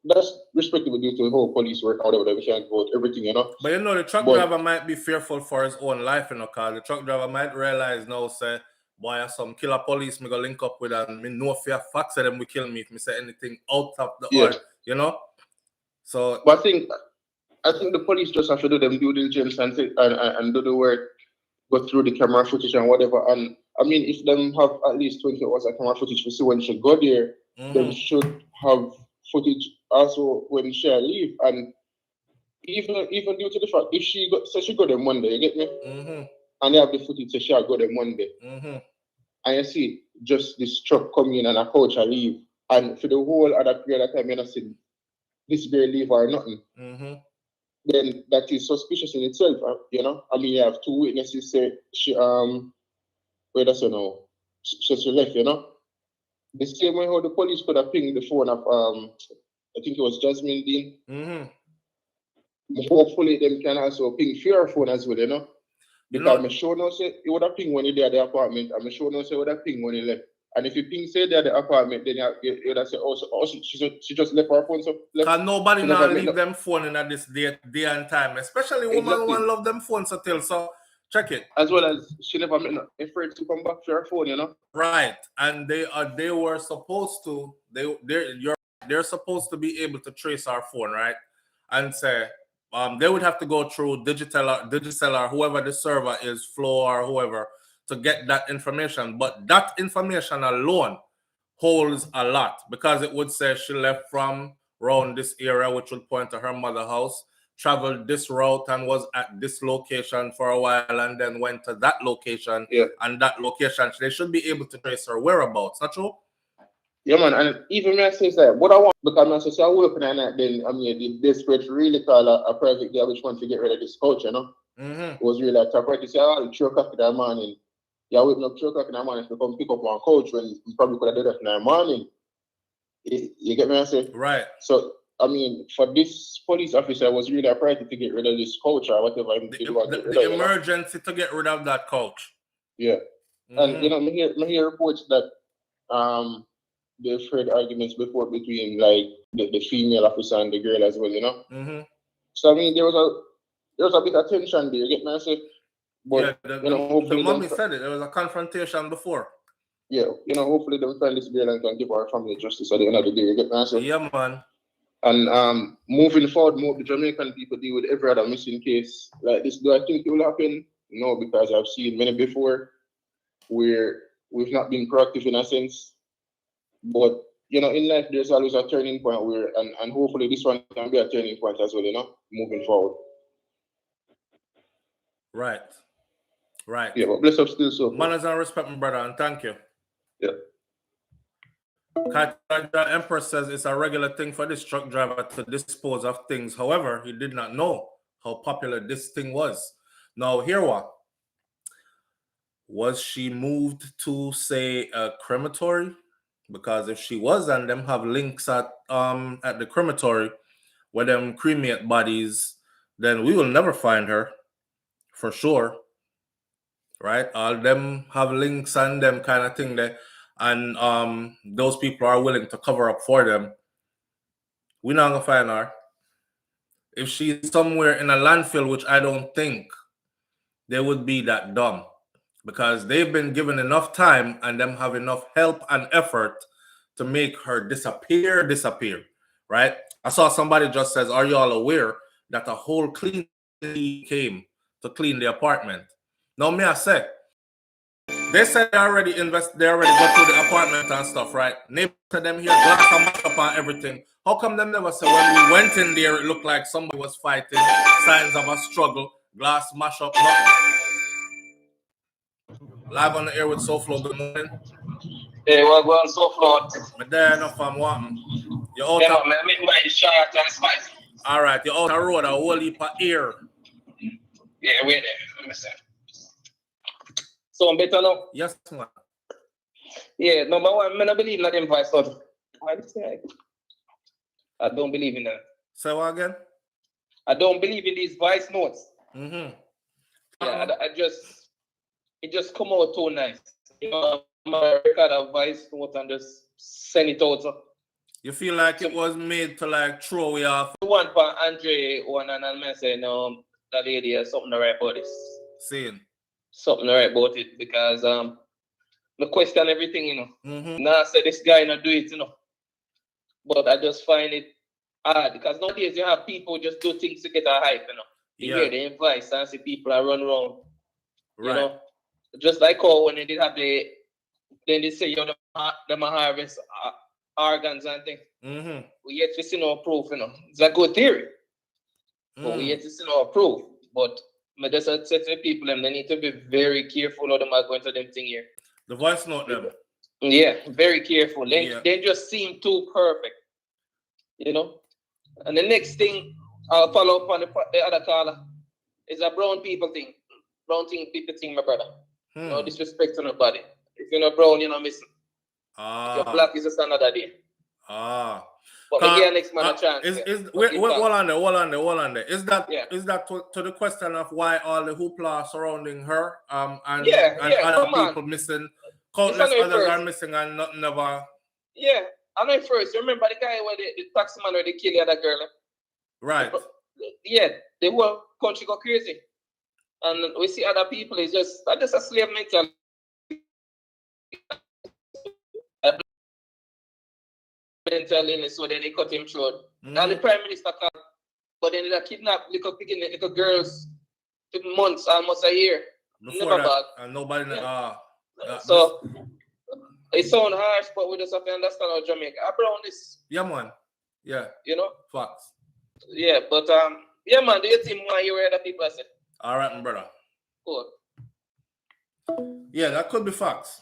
[SPEAKER 5] that's respectable due to the whole police work out of we can't go everything, you know.
[SPEAKER 1] But you know, the truck driver might be fearful for his own life, you know, because the truck driver might realize now, say, boy, some killer police me go link up with, and me no fear facts of them will kill me if me say anything out of the order, you know. So,
[SPEAKER 5] but I think the police just have to do them due diligence and do the work, go through the camera footage and whatever. And I mean, if them have at least 20 hours of camera footage to see when she got there, them should have footage also when she leave. And even due to the fact if she got there Monday, you get me? And they have the footage say she got there Monday. And you see just this truck come in and a coach and leave. And for the whole other period of time, you're not seeing this girl leave or nothing. Then that is suspicious in itself, you know. I mean, you have two witnesses say she where does you know she left, you know. The same way how the police could have pinged the phone of I think it was Jasmine Dean. Hopefully them can also ping your phone as well, you know. Because I'm sure no say you would have ping when you're there at the apartment. I'm sure no say you would have ping when you left. And if you ping say there at the apartment, then you would have said, oh, she just left her phone. So
[SPEAKER 1] because nobody now leave them phone in at this day and time, especially women who love them phones to tell. So check it.
[SPEAKER 5] As well as she never made no effort to come back to her phone, you know.
[SPEAKER 1] Right, and they were supposed to they're supposed to be able to trace our phone, right, and say they would have to go through Digicel or whoever the server is, Flow or whoever, to get that information. But that information alone holds a lot, because it would say she left from around this area, which would point to her mother's house, traveled this route and was at this location for a while, and then went to that location. And that location, they should be able to trace her whereabouts. Not true?
[SPEAKER 5] Yeah, man. And even when I say that, what I want, because I say I work on that, then I mean, the desperate really call a private guy which wants to get rid of this coach, you know. It was really like top right to say, oh, 3 o'clock in the morning. Yeah, waking up 3 o'clock in the morning to come pick up one coach when you probably could have done that in the morning. You get me? I say?
[SPEAKER 1] Right.
[SPEAKER 5] So, I mean, for this police officer, it was really a priority to get rid of this coach or whatever.
[SPEAKER 1] The emergency to get rid of that coach.
[SPEAKER 5] Yeah. And, you know, I hear reports that they've heard arguments before between, like, the female officer and the girl as well, you know? So, I mean, there was a bit of tension there, you get me? I say? But,
[SPEAKER 1] yeah,
[SPEAKER 5] you know, hopefully
[SPEAKER 1] the mommy said it. There was a confrontation before.
[SPEAKER 5] Yeah, you know, hopefully they'll find this girl and can give our family justice at the end of the day. You get me? So,
[SPEAKER 1] yeah, man.
[SPEAKER 5] And moving forward, more the Jamaican people deal with every other missing case like this. Do I think it will happen? No, because I've seen many before where we've not been proactive in a sense. But, you know, in life, there's always a turning point where, and hopefully this one can be a turning point as well, you know, moving forward.
[SPEAKER 1] Right. Right.
[SPEAKER 5] Yeah, but bless up still, so.
[SPEAKER 1] Manners and respect, my brother, and thank you.
[SPEAKER 5] Yeah.
[SPEAKER 1] The Empress says it's a regular thing for this truck driver to dispose of things. However, he did not know how popular this thing was. Now, here what? Was she moved to, say, a crematory? Because if she was, and them have links at the crematory where them cremate bodies, then we will never find her for sure. Right? All them have links and them kind of thing there, and those people are willing to cover up for them. We're not gonna find her. If she's somewhere in a landfill, which I don't think they would be that dumb, because they've been given enough time and them have enough help and effort to make her disappear, right? I saw somebody just says, are you all aware that a whole cleaning came to clean the apartment? Now, me I say, they said they already go through the apartment and stuff, right? Neighbors to them here, glass and mash up and everything. How come them never say when we went in there, it looked like somebody was fighting, signs of a struggle, glass mash up, nothing. Live on the air with SouFLo, good morning.
[SPEAKER 6] Hey, we're going SouFLo.
[SPEAKER 1] I'm there enough, I'm wanting. You're out
[SPEAKER 6] yeah, man, make my short and spicy.
[SPEAKER 1] All right, you're out the road, a whole heap of air.
[SPEAKER 6] Yeah, wait there. Let me see. So I'm better now?
[SPEAKER 1] Yes, man.
[SPEAKER 6] Yeah, number one, I don't believe in that voice note. I don't believe in that.
[SPEAKER 1] Say what again?
[SPEAKER 6] I don't believe in these voice notes.
[SPEAKER 1] Mm-hmm.
[SPEAKER 6] Yeah, it just come out too nice. You know, I'm gonna record a voice note and just send it out.
[SPEAKER 1] You feel like it was made to like throw away off?
[SPEAKER 6] The one for Andre one and I say no, that lady has something to write about this.
[SPEAKER 1] Saying
[SPEAKER 6] something to write about it because I question everything, you know.
[SPEAKER 1] Mm-hmm.
[SPEAKER 6] Now I say this guy not do it, you know. But I just find it hard because nowadays you have people just do things to get a hype, you know. You hear the advice and see people are run around.
[SPEAKER 1] Right.
[SPEAKER 6] You know, just like how when they did have then they say you know them harvest organs and things.
[SPEAKER 1] Mm-hmm.
[SPEAKER 6] We yet to see no proof, you know. It's a good theory. But we yet to see no proof. But I just say to people them they need to be very careful how them are going to them thing here.
[SPEAKER 1] The voice note them.
[SPEAKER 6] Yeah, very careful. They just seem too perfect. You know? And the next thing I'll follow up on the other caller is a brown people thing. Brown people thing, my brother. No disrespect to nobody. If you're not brown, you're not missing. If you're black, it's just another day. But we get next man a chance.
[SPEAKER 1] Hold on there. Is that to the question of why all the hoopla surrounding her and other people missing? Countless others are missing and nothing never.
[SPEAKER 6] Yeah, I know first. You remember the guy where the taxi man where they kill the other girl?
[SPEAKER 1] Right.
[SPEAKER 6] Yeah, the whole country go crazy. And we see other people is just a slave mentality. Mental illness, so then they cut him short. And the prime minister called, but then they kidnapped little girls for months, almost a year.
[SPEAKER 1] Before
[SPEAKER 6] never
[SPEAKER 1] that,
[SPEAKER 6] back.
[SPEAKER 1] And nobody.
[SPEAKER 6] So it sounds harsh, but we just have to understand how Jamaica. I brown this.
[SPEAKER 1] Yeah, man. Yeah.
[SPEAKER 6] You know?
[SPEAKER 1] Facts.
[SPEAKER 6] Yeah, but yeah, man, do you think more you hear other people say?
[SPEAKER 1] All right, my brother.
[SPEAKER 6] Cool.
[SPEAKER 1] Yeah, that could be facts.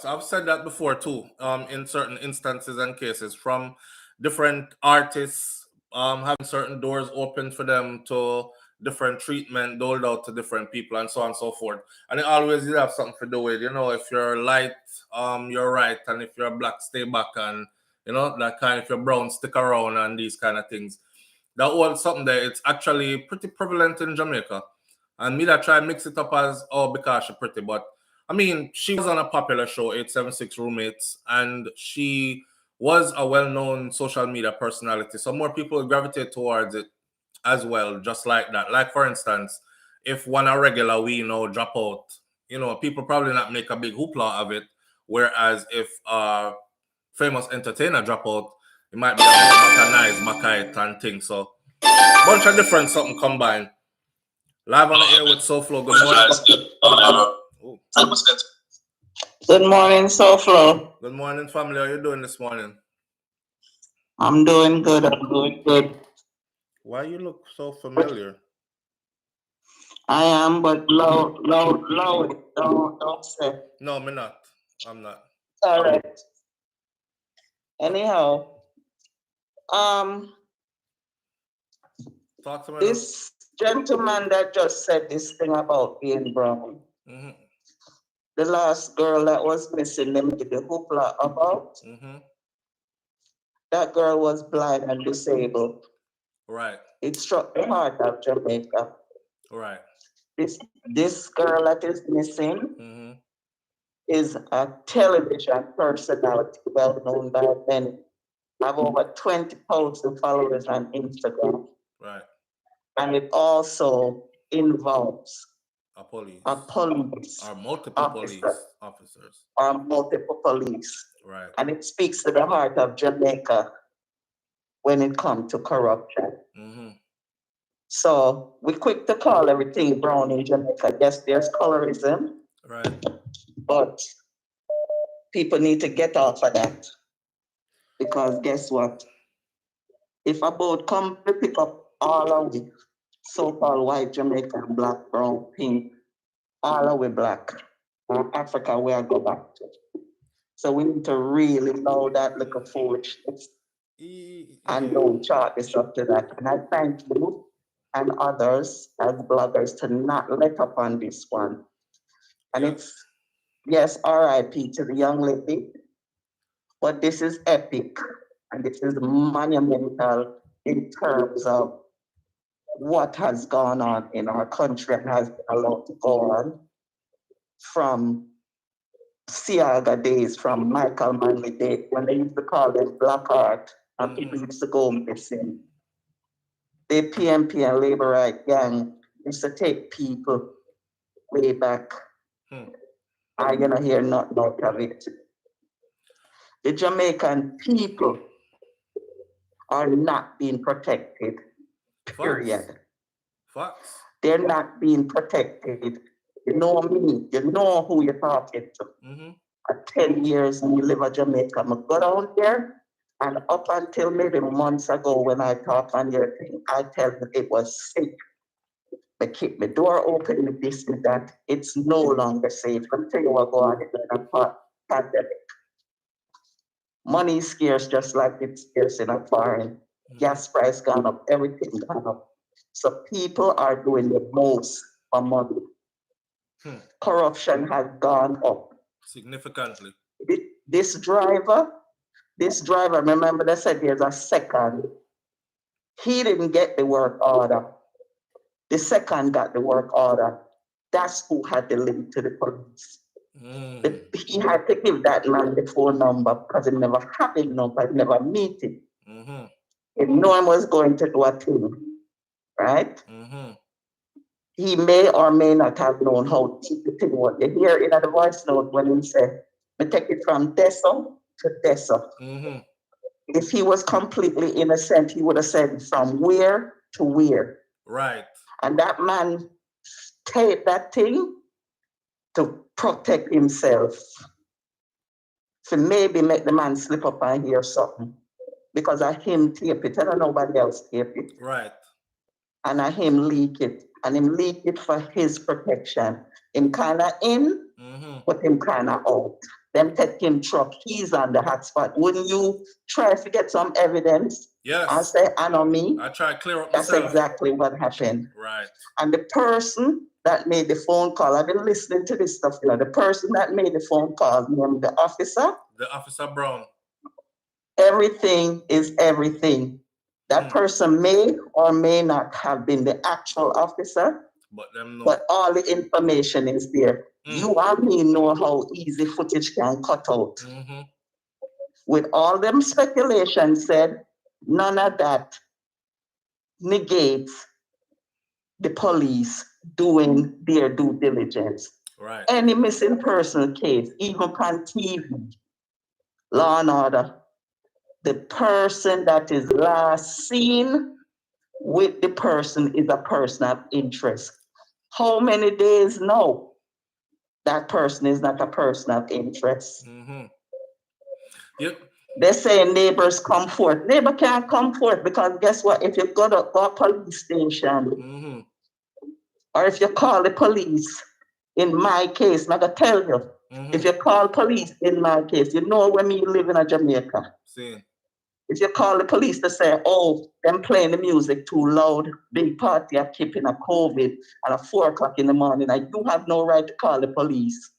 [SPEAKER 1] I've said that before too. In certain instances and cases, from different artists, having certain doors open for them to different treatment doled out to different people and so on and so forth. And it always you have something to do with, you know, if you're light, you're right, and if you're black, stay back, and you know that kind. If you're brown, stick around, and these kind of things. That was something that it's actually pretty prevalent in Jamaica. And me that try and mix it up as because she's pretty, but I mean, she was on a popular show, 876 Roommates, and she was a well-known social media personality. So more people gravitate towards it as well, just like that. Like, for instance, if one a regular we drop out, people probably not make a big hoopla of it. Whereas if a famous entertainer drop out, it might be a nice Makite and thing. So bunch of different something combined. Live on the air with SouFLo. Good morning.
[SPEAKER 7] Good morning, SouFLo.
[SPEAKER 1] Good morning, family. How are you doing this morning?
[SPEAKER 7] I'm doing good.
[SPEAKER 1] Why you look so familiar?
[SPEAKER 7] I am, but low. Don't say.
[SPEAKER 1] No, me not. I'm not.
[SPEAKER 7] All right. Anyhow,
[SPEAKER 1] talk to me.
[SPEAKER 7] This gentleman that just said this thing about being brown. the last girl that was missing, them did the hoopla about. That girl was blind and disabled.
[SPEAKER 1] Right.
[SPEAKER 7] It struck the heart of Jamaica.
[SPEAKER 1] Right.
[SPEAKER 7] This girl that is missing is a television personality, well known by many. Have over 20,000 followers on Instagram.
[SPEAKER 1] Right.
[SPEAKER 7] And it also involves
[SPEAKER 1] a police
[SPEAKER 7] or
[SPEAKER 1] multiple police officers
[SPEAKER 7] or multiple police.
[SPEAKER 1] Right.
[SPEAKER 7] And it speaks to the heart of Jamaica when it comes to corruption. So we're quick to call everything brown in Jamaica. Yes, there's colorism.
[SPEAKER 1] Right.
[SPEAKER 7] But people need to get off of that. Because guess what? If a boat come to pick up all of the so-called white Jamaican, black, brown, pink, all of we black, Africa, where I go back to. So we need to really know that little foolishness and don't chalk this up to that. And I thank you and others as bloggers to not let up on this one. And it's, yes, RIP to the young lady, but this is epic and this is monumental in terms of what has gone on in our country and has been allowed to go on from Siaga days, from Michael Manley days, when they used to call them black art and people used to go missing. The PMP and Labor Right Gang used to take people way back. I gonna hear nothing out of it. The Jamaican people are not being protected, period.
[SPEAKER 1] Facts.
[SPEAKER 7] They're not being protected. You know me, you know who you're talking to. At 10 years and you live in Jamaica, I go down there, and up until maybe months ago when I talk on your thing, I tell them it was safe. They keep my door open with this and that. It's no longer safe. I'm telling you what go on in a pandemic. Money is scarce just like it's scarce in a foreign. Gas price gone up, everything gone up. So people are doing the most for money. Corruption has gone up
[SPEAKER 1] significantly.
[SPEAKER 7] This driver, remember they said there's a second. He didn't get the work order. The second got the work order. That's who had the link to the police. He had to give that man the phone number because he never had the number, he never meet him. If no one was going to do a thing, right? He may or may not have known how deep the thing was. You hear in the voice note when he said, "I take it from Deso to Deso." If he was completely innocent, he would have said from where to where.
[SPEAKER 1] Right.
[SPEAKER 7] And that man taped that thing to protect himself. So maybe make the man slip up and hear something. Because of him tape it, and nobody else tape it.
[SPEAKER 1] Right.
[SPEAKER 7] And of him leak it. And him leak it for his protection. Him kinda in, but him kinda out. Them take him truck, he's on the hot spot. Wouldn't you try to get some evidence?
[SPEAKER 1] Yes.
[SPEAKER 7] And say, I know me.
[SPEAKER 1] I try to clear up
[SPEAKER 7] That's
[SPEAKER 1] myself.
[SPEAKER 7] exactly what happened.
[SPEAKER 1] Right.
[SPEAKER 7] And the person that made the phone call, I've been listening to this stuff, you know, the person that made the phone call, named the officer.
[SPEAKER 1] The Officer Brown.
[SPEAKER 7] Everything is everything. That person may or may not have been the actual officer, but all the information is there. You and me know how easy footage can cut out. With all them speculation said, none of that negates the police doing their due diligence.
[SPEAKER 1] Right.
[SPEAKER 7] Any missing person case, even on TV, Law and Order, the person that is last seen with the person is a person of interest. How many days now that person is not a person of interest?
[SPEAKER 1] Yep.
[SPEAKER 7] They say neighbors come forth. Neighbor can't come forth because guess what? If you go to a police station, or if you call the police, in my case, I'm gonna tell you, if you call police in my case, you know when you live in Jamaica. If you call the police to say, oh, them playing the music too loud, big party are keeping a COVID and at 4 o'clock in the morning, you have no right to call the police.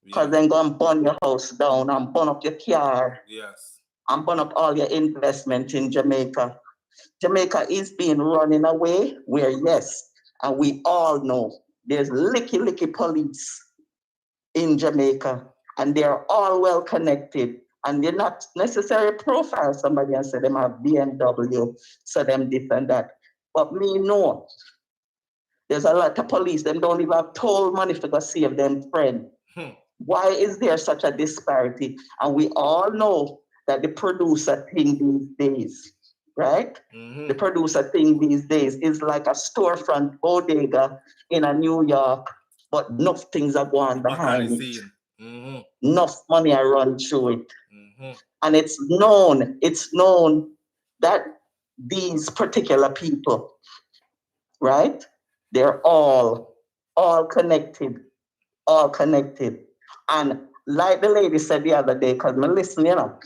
[SPEAKER 7] Because they're going to burn your house down and burn up your car.
[SPEAKER 1] Yes.
[SPEAKER 7] And burn up all your investment in Jamaica. Jamaica is being run in a way where, yes, and we all know there's licky police in Jamaica, and they're all well connected. And they're not necessarily profile somebody and say them have BMW, so them this and that. But me know, there's a lot of police, them don't even have toll money to go save them friend. Why is there such a disparity? And we all know that the producer thing these days, right? The producer thing these days is like a storefront bodega in a New York, but enough things are going behind it. Enough money are run through it. And it's known that these particular people, right? They're all connected. And like the lady said the other day, because me listen, you know,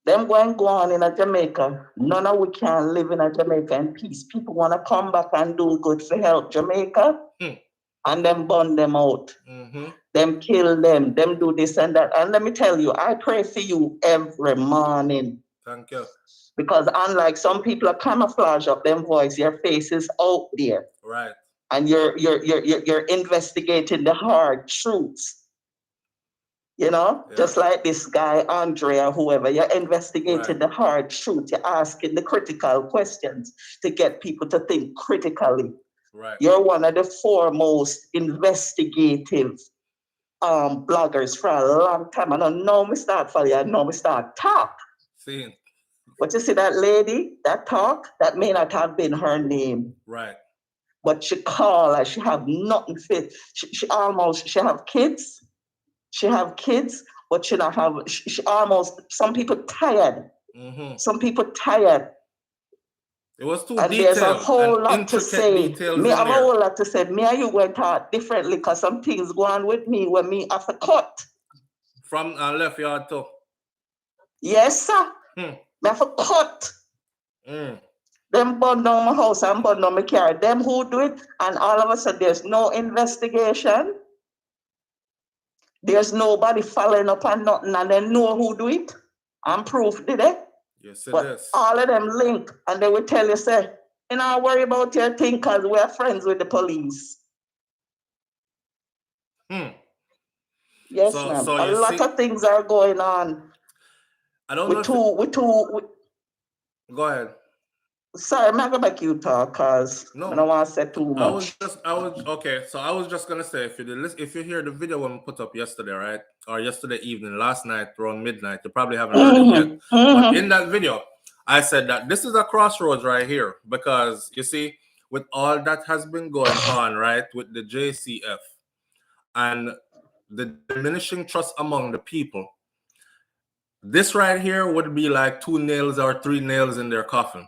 [SPEAKER 7] them go on in a Jamaica. None of we can live in a Jamaica in peace. People want to come back and do good for help Jamaica, and then burn them out. Them kill them do this and that. And let me tell you, I pray for you every morning.
[SPEAKER 1] Thank you.
[SPEAKER 7] Because unlike some people are camouflage up them voice, your face is out there.
[SPEAKER 1] Right.
[SPEAKER 7] And you're investigating the hard truths. You know, just like this guy, Andre, or whoever, you're investigating the hard truth. You're asking the critical questions to get people to think critically.
[SPEAKER 1] Right.
[SPEAKER 7] You're one of the foremost investigative bloggers for a long time. I don't know me start for you, I know me start talk.
[SPEAKER 1] See.
[SPEAKER 7] But you see that lady, that talk, that may not have been her name.
[SPEAKER 1] Right.
[SPEAKER 7] But she call her, she have nothing fit. She have kids. She have kids, but she not have, she almost, some people tired. Some people tired.
[SPEAKER 1] It was too
[SPEAKER 7] and
[SPEAKER 1] detailed.
[SPEAKER 7] There's a whole lot to say. Me have a whole lot to say. Me and you going to talk differently because some things go on with me when me have to cut.
[SPEAKER 1] From left yard too.
[SPEAKER 7] Yes, sir. Me have to cut. Them burn down my house and burn down my car. Them who do it, and all of a sudden there's no investigation. There's nobody following up on nothing, and they know who do it. And proof, did they?
[SPEAKER 1] Yes, it
[SPEAKER 7] but
[SPEAKER 1] is.
[SPEAKER 7] All of them link, and they will tell you, say, you know, worry about your thing because we're friends with the police. Yes, ma'am.
[SPEAKER 1] So
[SPEAKER 7] a lot of things are going on.
[SPEAKER 1] I don't know. Go ahead.
[SPEAKER 7] Sorry, I'm not gonna make you talk because I don't want to say too much.
[SPEAKER 1] Okay. So I was just gonna say, if you hear the video when we put up yesterday, right, or yesterday evening, last night around midnight, you probably haven't heard it yet. But in that video, I said that this is a crossroads right here because you see, with all that has been going on, right, with the JCF and the diminishing trust among the people, this right here would be like 2 nails or 3 nails in their coffin.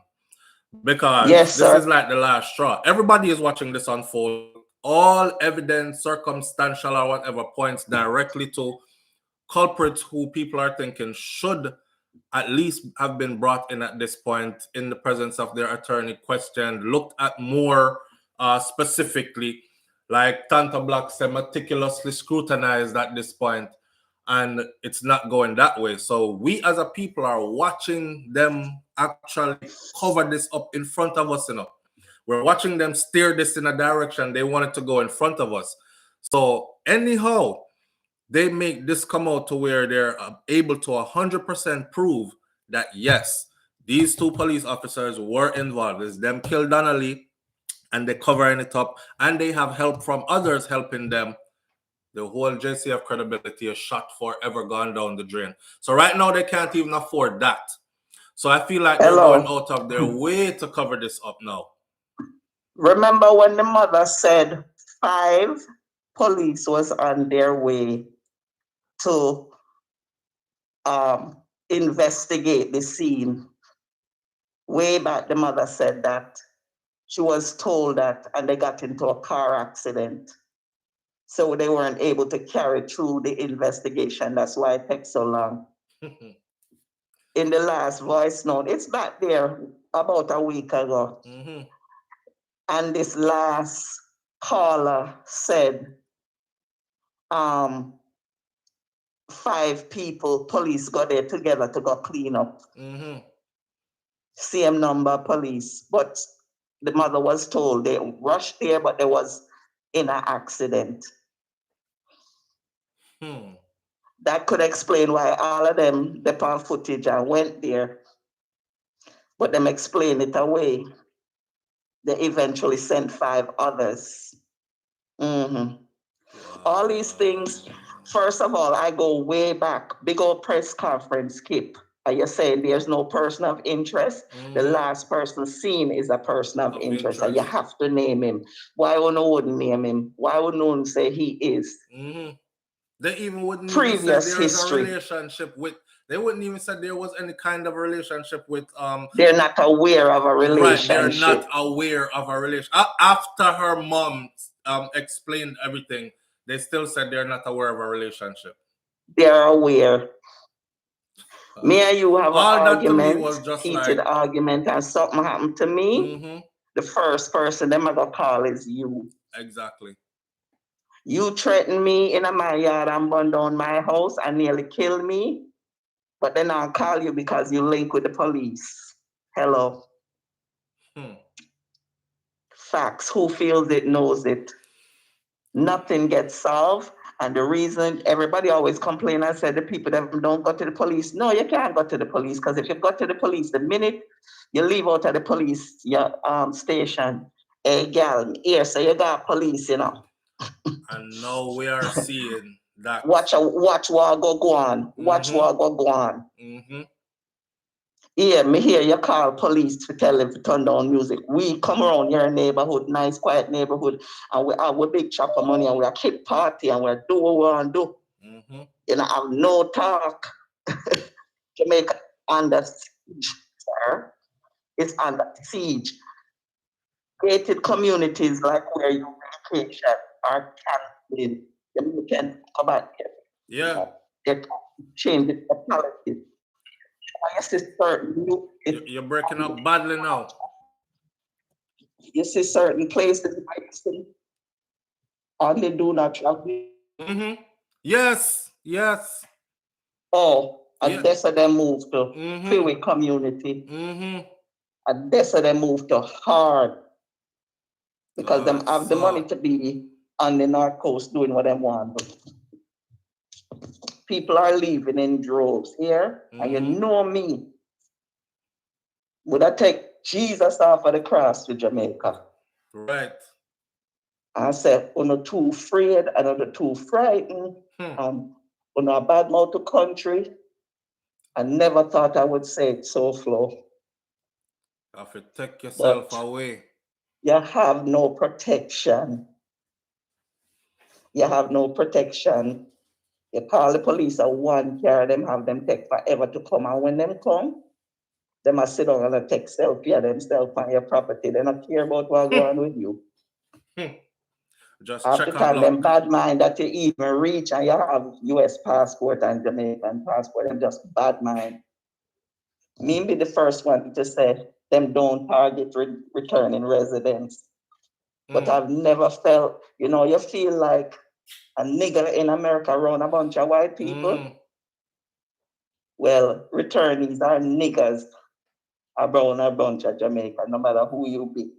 [SPEAKER 1] Because this is like the last straw. Everybody is watching this unfold. All evidence, circumstantial or whatever, points directly to culprits who people are thinking should at least have been brought in at this point in the presence of their attorney, questioned, looked at more specifically, like Tanta Black said, meticulously scrutinized at this point. And it's not going that way. So we as a people are watching them actually cover this up in front of us, you know. We're watching them steer this in a direction they want it to go in front of us. So anyhow, they make this come out to where they're able to 100% prove that, yes, these 2 police officers were involved. It's them killed Donna Lee, and they're covering it up, and they have help from others helping them. The whole JCF credibility is shot forever, gone down the drain. So right now, they can't even afford that. So I feel like they're going out of their way to cover this up now.
[SPEAKER 7] Remember when the mother said 5 police was on their way to investigate the scene? Way back, the mother said that. She was told that, and they got into a car accident. So they weren't able to carry through the investigation. That's why it takes so long. In the last voice note, it's back there about a week ago. And this last caller said, 5 people, police got there together to go clean up. Same number police, but the mother was told they rushed there, but there was in an accident. That could explain why all of them they found footage and went there, but them explained it away. They eventually sent 5 others. All these things, first of all, I go way back. Big old press conference, Kip. Are you saying there's no person of interest? The last person seen is a person of interest, and you have to name him. Why wouldn't name him? Why would no one say he is?
[SPEAKER 1] They even wouldn't
[SPEAKER 7] Previous
[SPEAKER 1] even say there's
[SPEAKER 7] history.
[SPEAKER 1] a relationship with. They wouldn't even say there was any kind of relationship with.
[SPEAKER 7] They're not aware of a relationship.
[SPEAKER 1] Right, they're not aware of a relationship. After her mom explained everything, they still said they're not aware of a relationship.
[SPEAKER 7] They're aware. Me and you have an argument,
[SPEAKER 1] was just
[SPEAKER 7] heated argument, and something happened to me. The first person them gonna call is you.
[SPEAKER 1] Exactly.
[SPEAKER 7] You threatened me in my yard and burned down my house and nearly killed me, but then I'll call you because you link with the police. Hello. Facts. Who feels it knows it. Nothing gets solved. And the reason everybody always complain and say the people that don't go to the police. No, you can't go to the police, because if you go to the police, the minute you leave out of the police station, hey gal, here, so you got police, you know.
[SPEAKER 1] And now we are seeing that.
[SPEAKER 7] Watch what go on. Watch what go on. Yeah, me hear you call police to tell them to turn down music. We come around your neighborhood, nice, quiet neighborhood, and we have a big chop of money, and we are keep party, and we do what we want to do. You know, have no talk. Jamaica under siege, sir. It's under siege. Gated communities like where you vacation are canceling. You can come back here.
[SPEAKER 1] Yeah.
[SPEAKER 7] They change the policies.
[SPEAKER 1] You're breaking up badly now.
[SPEAKER 7] You see certain places and they do not travel.
[SPEAKER 1] Yes.
[SPEAKER 7] Oh, and that's how they move to freeway community. And that's how they move to hard. Because them have the money to be on the North Coast doing what they want. People are leaving in droves here, and you know me. Would I take Jesus off of the cross to Jamaica?
[SPEAKER 1] Right.
[SPEAKER 7] I said, we're not too afraid and not too frightened. We're not bad mouth to country. I never thought I would say it so slow.
[SPEAKER 1] Have to take yourself away.
[SPEAKER 7] You have no protection. You have no protection. You call the police at one car, them have them take forever to come. And when them come, they must sit down and take selfie of themselves on your property. They don't care about what's going on with you.
[SPEAKER 1] Just
[SPEAKER 7] after
[SPEAKER 1] check
[SPEAKER 7] time,
[SPEAKER 1] out
[SPEAKER 7] them bad mind that you even reach and you have US passport and Jamaican passport, them just bad mind. Me be the first one to say them don't target returning residents. But I've never felt, you know, you feel like a nigger in America around a bunch of white people. Well, returnees are niggers around a bunch of Jamaica, no matter who you be.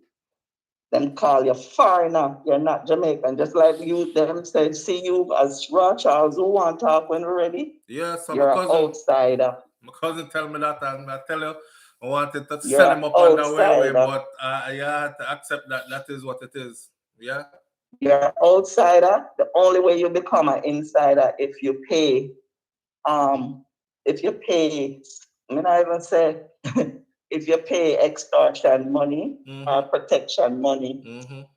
[SPEAKER 7] Them call you foreigner, you're not Jamaican. Just like you, them said, see you as Raw Charles, who want to talk when we're ready?
[SPEAKER 1] Yes,
[SPEAKER 7] you're an outsider.
[SPEAKER 1] My cousin tell me that, and I tell you, I wanted to sell him up on the way, but you have to accept that that is what it is. Yeah.
[SPEAKER 7] You're an outsider. The only way you become an insider if you pay, I mean, I even say, if you pay extortion money or protection money.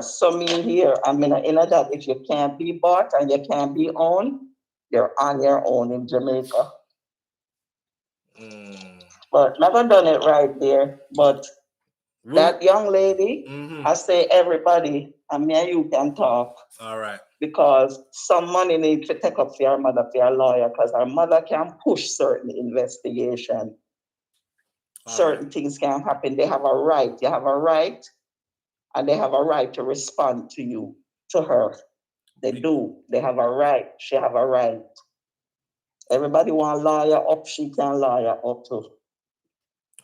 [SPEAKER 7] So me here, I mean, in that if you can't be bought and you can't be owned, you're on your own in Jamaica. But never done it right there. But that young lady, I say everybody, and me and you can talk.
[SPEAKER 1] All right.
[SPEAKER 7] Because some money needs to take up for your mother, for your lawyer, because our mother can push certain investigation. Certain things can happen. They have a right. You have a right, and they have a right to respond to you, to her. They do. They have a right. She have a right. Everybody want lawyer up, she can lawyer up too.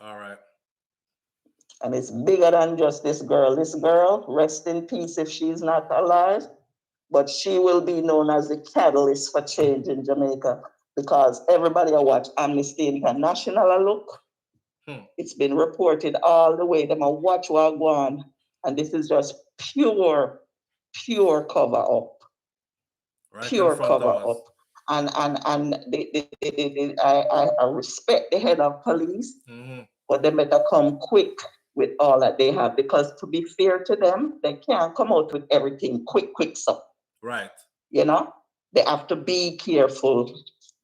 [SPEAKER 1] All right.
[SPEAKER 7] And it's bigger than just this girl. This girl, rest in peace if she's not alive, but she will be known as the catalyst for change in Jamaica because everybody will watch Amnesty International a look. It's been reported all the way. Them a watch what go on. And this is just pure cover up.
[SPEAKER 1] Right,
[SPEAKER 7] pure cover up. And I respect the head of police, but they better come quick with all that they have, because to be fair to them, they can't come out with everything quick so.
[SPEAKER 1] Right.
[SPEAKER 7] You know, they have to be careful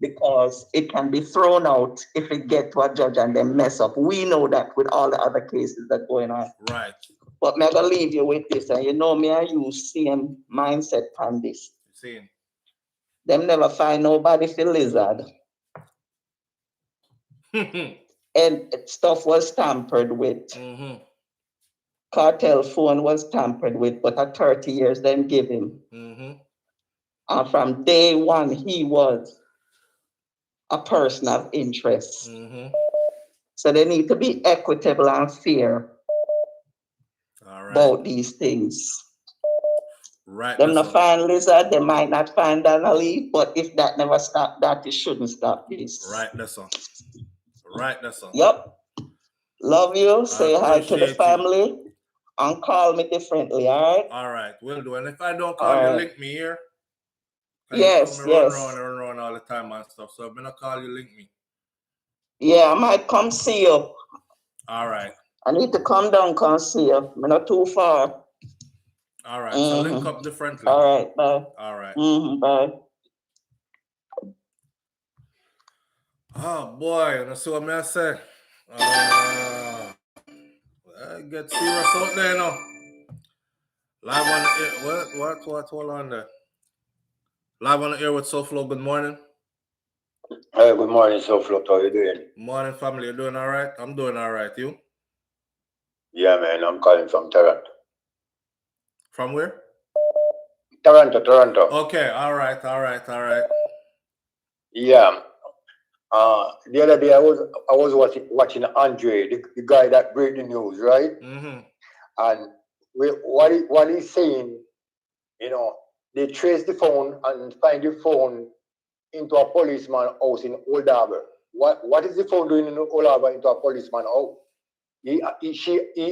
[SPEAKER 7] because it can be thrown out if it get to a judge and they mess up. We know that with all the other cases that going on.
[SPEAKER 1] Right.
[SPEAKER 7] But I'm gonna leave you with this, and you know me, I use same mindset on this.
[SPEAKER 1] Same.
[SPEAKER 7] Them never find nobody for lizard. And stuff was tampered with. Cartel phone was tampered with, but at 30 years them give him. And from day one, he was a person of interest. So they need to be equitable and fair about these things.
[SPEAKER 1] Right.
[SPEAKER 7] Them not find lizard, they might not find Donna Lee, but if that never stop that, it shouldn't stop this.
[SPEAKER 1] Right, that's all. Right, that's all.
[SPEAKER 7] Yep. Love you. Say hi to the family and call me differently, all right?
[SPEAKER 1] All right, will do. And if I don't call you, link me here.
[SPEAKER 7] Yes.
[SPEAKER 1] Run around all the time and stuff. So I'm gonna call you, link me.
[SPEAKER 7] Yeah, I might come see you.
[SPEAKER 1] All right.
[SPEAKER 7] I need to come down, come see you. I'm not too far.
[SPEAKER 1] All right. So link up differently.
[SPEAKER 7] All right, bye.
[SPEAKER 1] All right.
[SPEAKER 7] Bye.
[SPEAKER 1] Oh boy, that's what I say. I get serious out there now. Live on the air. What? Hold on there. Live on the air with SouFLo. Good morning.
[SPEAKER 8] Hey, good morning, SouFLo. How you doing?
[SPEAKER 1] Morning, family. You doing all right? I'm doing all right. You?
[SPEAKER 8] Yeah, man. I'm calling from Toronto.
[SPEAKER 1] From where?
[SPEAKER 8] Toronto.
[SPEAKER 1] Okay. All right.
[SPEAKER 8] Yeah. The other day I was watching Andre, the guy that break the news, right? And what he's saying, you know, they trace the phone and find the phone into a policeman's house in Old Harbour. What is the phone doing in Old Harbour into a policeman's house? He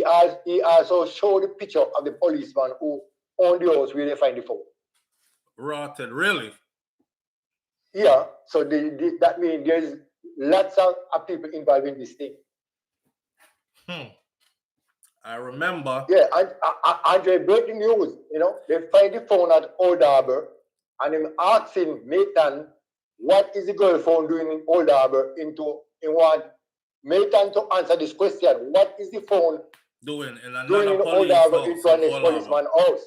[SPEAKER 8] also showed the picture of the policeman who owned the house where they find the phone.
[SPEAKER 1] Rotted, really?
[SPEAKER 8] Yeah, so that means there's lots of people involved in this thing.
[SPEAKER 1] I remember.
[SPEAKER 8] Yeah, and Andre breaking news, you know, they find the phone at Old Harbour and him asking Maitland, what is the girl phone doing in Old Harbour in what Maitland to answer this question. What is the phone
[SPEAKER 1] doing in
[SPEAKER 8] Old Harbour into an ex-policeman's house?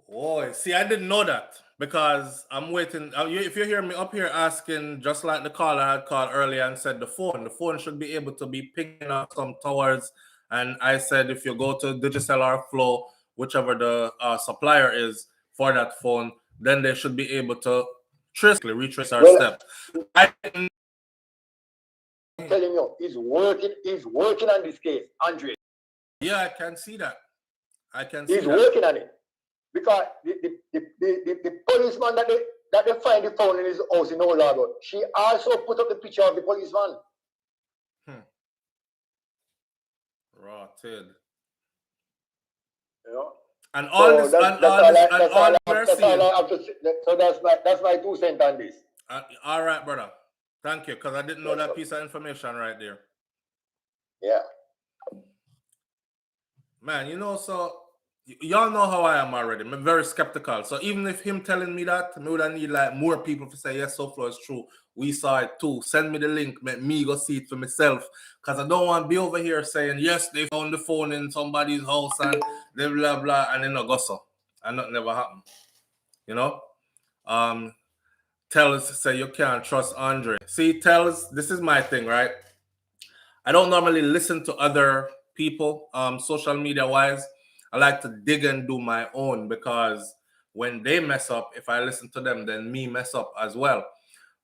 [SPEAKER 1] Boy, see, I didn't know that because I'm waiting. If you hear me up here asking, just like the caller had called earlier and said the phone should be able to be picking up some towers. And I said, if you go to Digicel or Flow, whichever the supplier is for that phone, then they should be able to retrace our steps.
[SPEAKER 8] I'm telling you, he's working on this case, Andre.
[SPEAKER 1] Yeah, I can see that.
[SPEAKER 8] He's working on it. Because the policeman that they find the phone in his house in Old Harbour, she also put up the picture of the policeman.
[SPEAKER 1] Rotted.
[SPEAKER 8] You know?
[SPEAKER 1] And all this, that's all I
[SPEAKER 8] have to say. So that's my 2 cents on this.
[SPEAKER 1] All right, brother. Thank you, because I didn't know that piece of information right there.
[SPEAKER 8] Yeah.
[SPEAKER 1] Man, you know, so y'all know how I am already. I'm very skeptical. So even if him telling me that, I would need like more people to say, yes, SouFLo is true. We saw it too. Send me the link. Make me go see it for myself. Because I don't want to be over here saying, yes, they found the phone in somebody's house and blah, blah, blah, and then I go so. And nothing never happened. You know? Tellers say you can't trust Andre. See, Tellers, this is my thing, right? I don't normally listen to other people, social media-wise. I like to dig and do my own, because when they mess up, if I listen to them, then me mess up as well.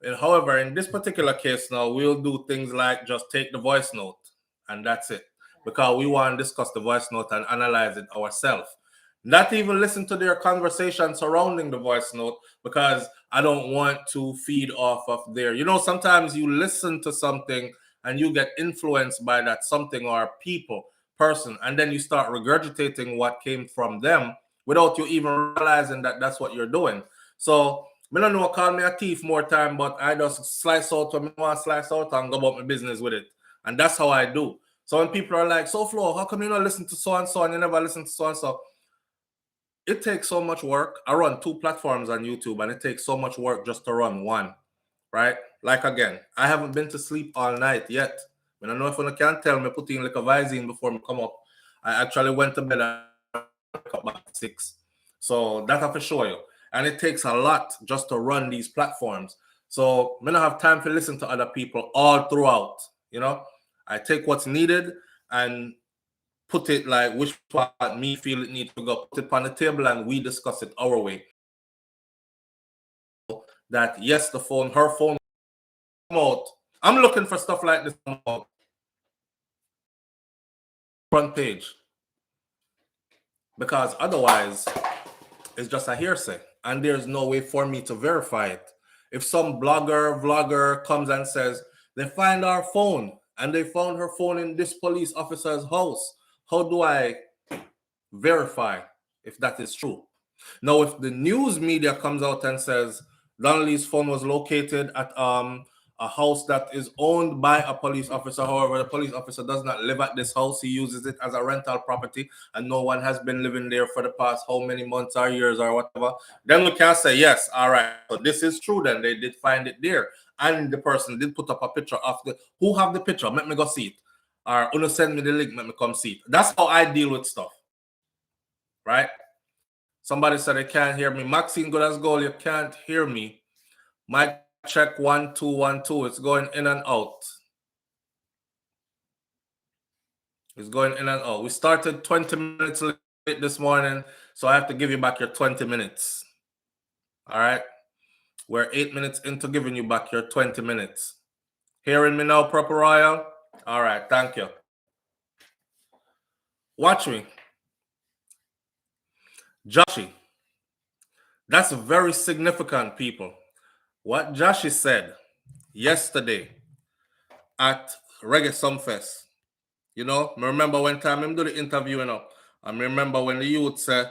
[SPEAKER 1] And however, in this particular case now, we'll do things like just take the voice note and that's it, because we want to discuss the voice note and analyze it ourselves. Not even listen to their conversation surrounding the voice note, because I don't want to feed off of their, sometimes you listen to something and you get influenced by that something or person, and then you start regurgitating what came from them without you even realizing that that's what you're doing. So, I don't know, call me a thief more time, but I just slice out what I want to slice out and go about my business with it. And that's how I do. So when people are like, SouFlo, how come you not listen to so-and-so and you never listen to so-and-so? It takes so much work. I run 2 platforms on YouTube, and it takes so much work just to run one, right? Like, again, I haven't been to sleep all night yet. I don't know if you can tell me, putting like a Visine before me come up. I actually went to bed at about 6. So that I have to show you. And it takes a lot just to run these platforms. So I don't have time to listen to other people all throughout. I take what's needed and put it like which part me feel it needs to go, put it on the table, and we discuss it our way. That yes, her phone come out. I'm looking for stuff like this front page, because otherwise it's just a hearsay and there's no way for me to verify it. If some vlogger comes and says they find our phone and they found her phone in this police officer's house, how do I verify if that is true? Now, if the news media comes out and says Donna Lee's phone was located at a house that is owned by a police officer, however, the police officer does not live at this house, he uses it as a rental property, and no one has been living there for the past how many months or years or whatever, then we can say, yes, all right, so this is true, then they did find it there, and the person did put up a picture of who have the picture, let me go see it, or you send me the link, let me come see it. That's how I deal with stuff, right? Somebody said they can't hear me. Maxine good as gold, you can't hear me. Mic check 1 2 1 2. It's going in and out. It's going in and out. We started 20 minutes late this morning, so I have to give you back your 20 minutes. All right? We're 8 minutes into giving you back your 20 minutes. Hearing me now, Proper Royal? All right, thank you. Watch me. Jashii. That's very significant, people. What Jashii said yesterday at Reggae Sumfest. I remember one time him do the interview, I remember when the youth said,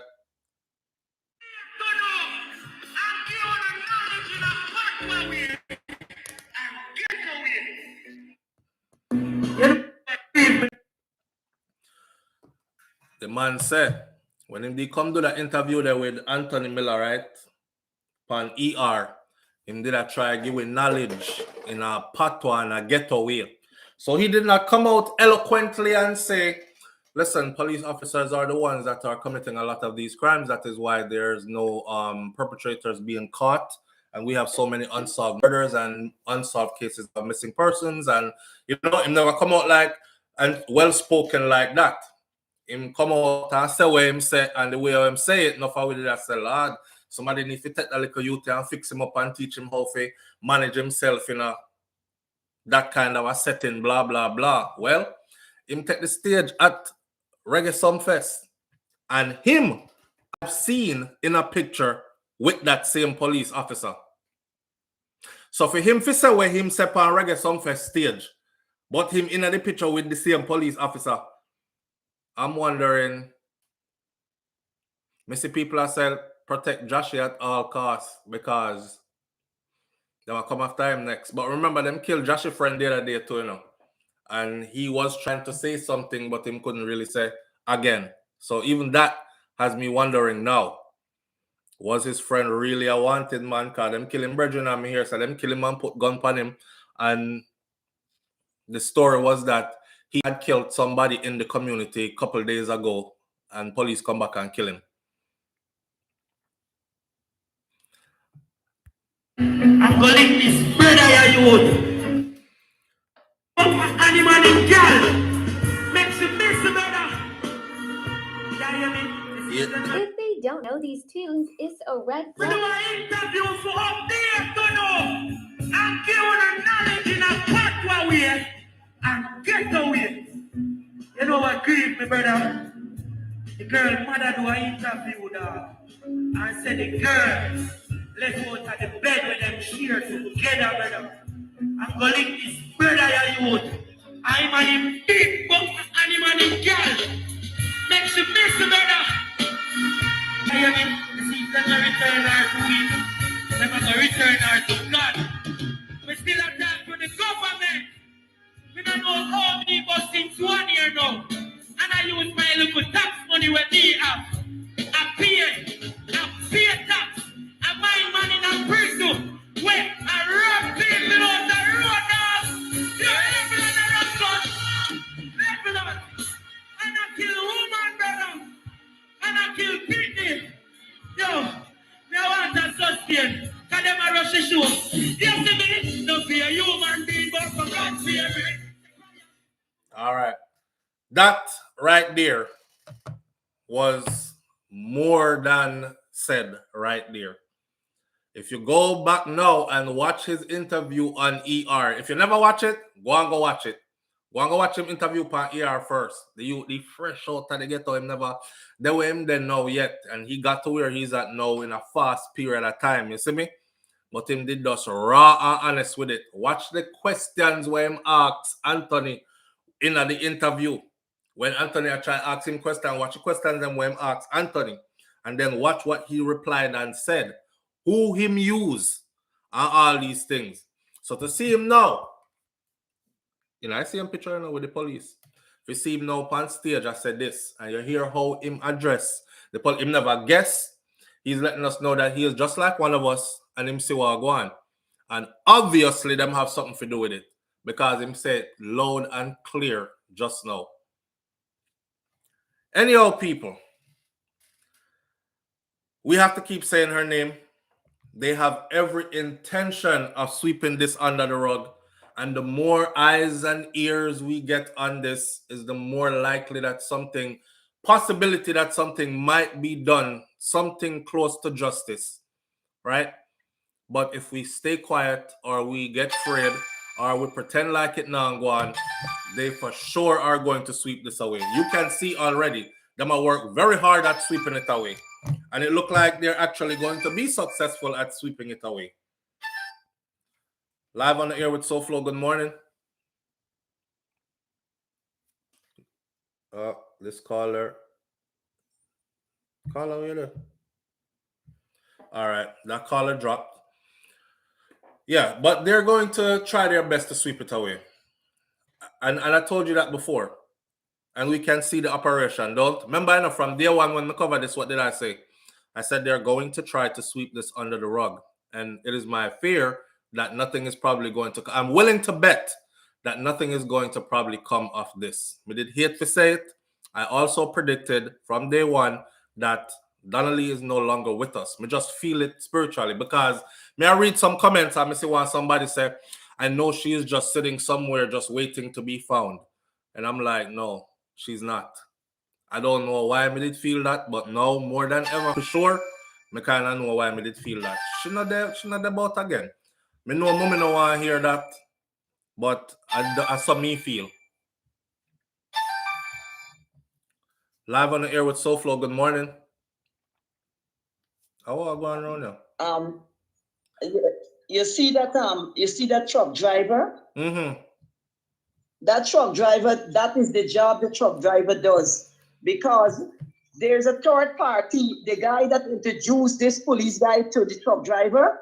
[SPEAKER 1] the man said, when him did come to the interview there with Anthony Miller, right? On ER, him did try to give with knowledge in a patois and a ghetto way. So he did not come out eloquently and say, listen, police officers are the ones that are committing a lot of these crimes. That is why there's no perpetrators being caught. And we have so many unsolved murders and unsolved cases of missing persons. And, him never come out like, and well-spoken like that. Him come out and say what him say, and the way him say it, enough with that say, Lord, somebody need to take that little youth and fix him up and teach him how to manage himself in that kind of a setting, blah, blah, blah. Well, him take the stage at Reggae Sumfest, and him I've seen in a picture with that same police officer. So for him to say where him step on Reggae Sumfest stage, but him in the picture with the same police officer, I'm wondering, I see people are saying protect Jashii at all costs because they will come after him next. But remember, them killed Jashii friend the other day too, and he was trying to say something, but him couldn't really say again. So even that has me wondering now, was his friend really a wanted man? Because them killing brethren on me here, so them kill him and put gun on him. And the story was that he had killed somebody in the community a couple days ago, and police come back and kill him.
[SPEAKER 9] I'm gonna leave this brother youth. Animal in girl. Makes it miss the brother. Yeah, you mean?
[SPEAKER 10] don't know these tunes, it's a red
[SPEAKER 9] We do
[SPEAKER 10] flag.
[SPEAKER 9] an interview for up there to know and give a knowledge in a patois way and get away. You know what grieve me, brother? The girl mother do an interview dog and said the girl left out of the bed with them share together, brother. I'm going to this brother you youth. I'm a big buck and him and the girl. Makes you miss the brother. You hear me? You see, them a return her to him. Them a return her to God. We still attach to the government. We don't know how many bus since 1 year now. And I use my little tax money where they have. I pay tax. I buy money in a prison. Where I rob people off the road now. You're able on the road, son. Able on. And I kill woman, brother. And I kill people. Yo, me want to sustain. Because them a rush the show. You see me? No fear human being, but for God fear me.
[SPEAKER 1] All right. That right there was more than said right there. If you go back now and watch his interview on ER, if you never watch it, go and go watch it. Go and go watch him interview on ER first. The fresh out of the ghetto, him never, they were him then now yet. And he got to where he's at now in a fast period of time. You see me? But him did just raw and honest with it. Watch the questions where him asks Anthony in the interview. When Anthony I try to ask him questions, watch the questions and when him asks Anthony. And then watch what he replied and said. Who him use and all these things. So to see him now, I see him picture now with the police. If you see him now on stage, I said this, and you hear how him address the police. Him never guess. He's letting us know that he is just like one of us, and him see what go on. And obviously, them have something to do with it because him said loud and clear just now. Anyhow, people, we have to keep saying her name. They have every intention of sweeping this under the rug. And the more eyes and ears we get on this is the more likely that possibility that something might be done, something close to justice, right? But if we stay quiet or we get afraid or we pretend like it now and go on, they for sure are going to sweep this away. You can see already, them are work very hard at sweeping it away. And it looks like they're actually going to be successful at sweeping it away. Live on the air with SouFlo, good morning. This caller. Caller, where you? All right, that caller dropped. Yeah, but they're going to try their best to sweep it away. And I told you that before. And we can see the operation. Don't remember from day one when we covered this, what did I say? I said they're going to try to sweep this under the rug. And it is my fear that nothing is probably going to... I'm willing to bet that nothing is going to probably come of this. We did hate to say it. I also predicted from day one that Donna Lee is no longer with us. Me just feel it spiritually because may I read some comments and I see what somebody said, I know she is just sitting somewhere just waiting to be found. And I'm like, no, she's not. I don't know why I did feel that, but now more than ever for sure, I kind of know why I did feel that. She not there about again. I know mommy no want to hear that, but I saw me feel. Live on the air with SouFlo, good morning. How are you going around now?
[SPEAKER 2] You see that truck driver?
[SPEAKER 1] Mm-hmm.
[SPEAKER 2] That truck driver, that is the job the truck driver does. Because there's a third party, the guy that introduced this police guy to the truck driver.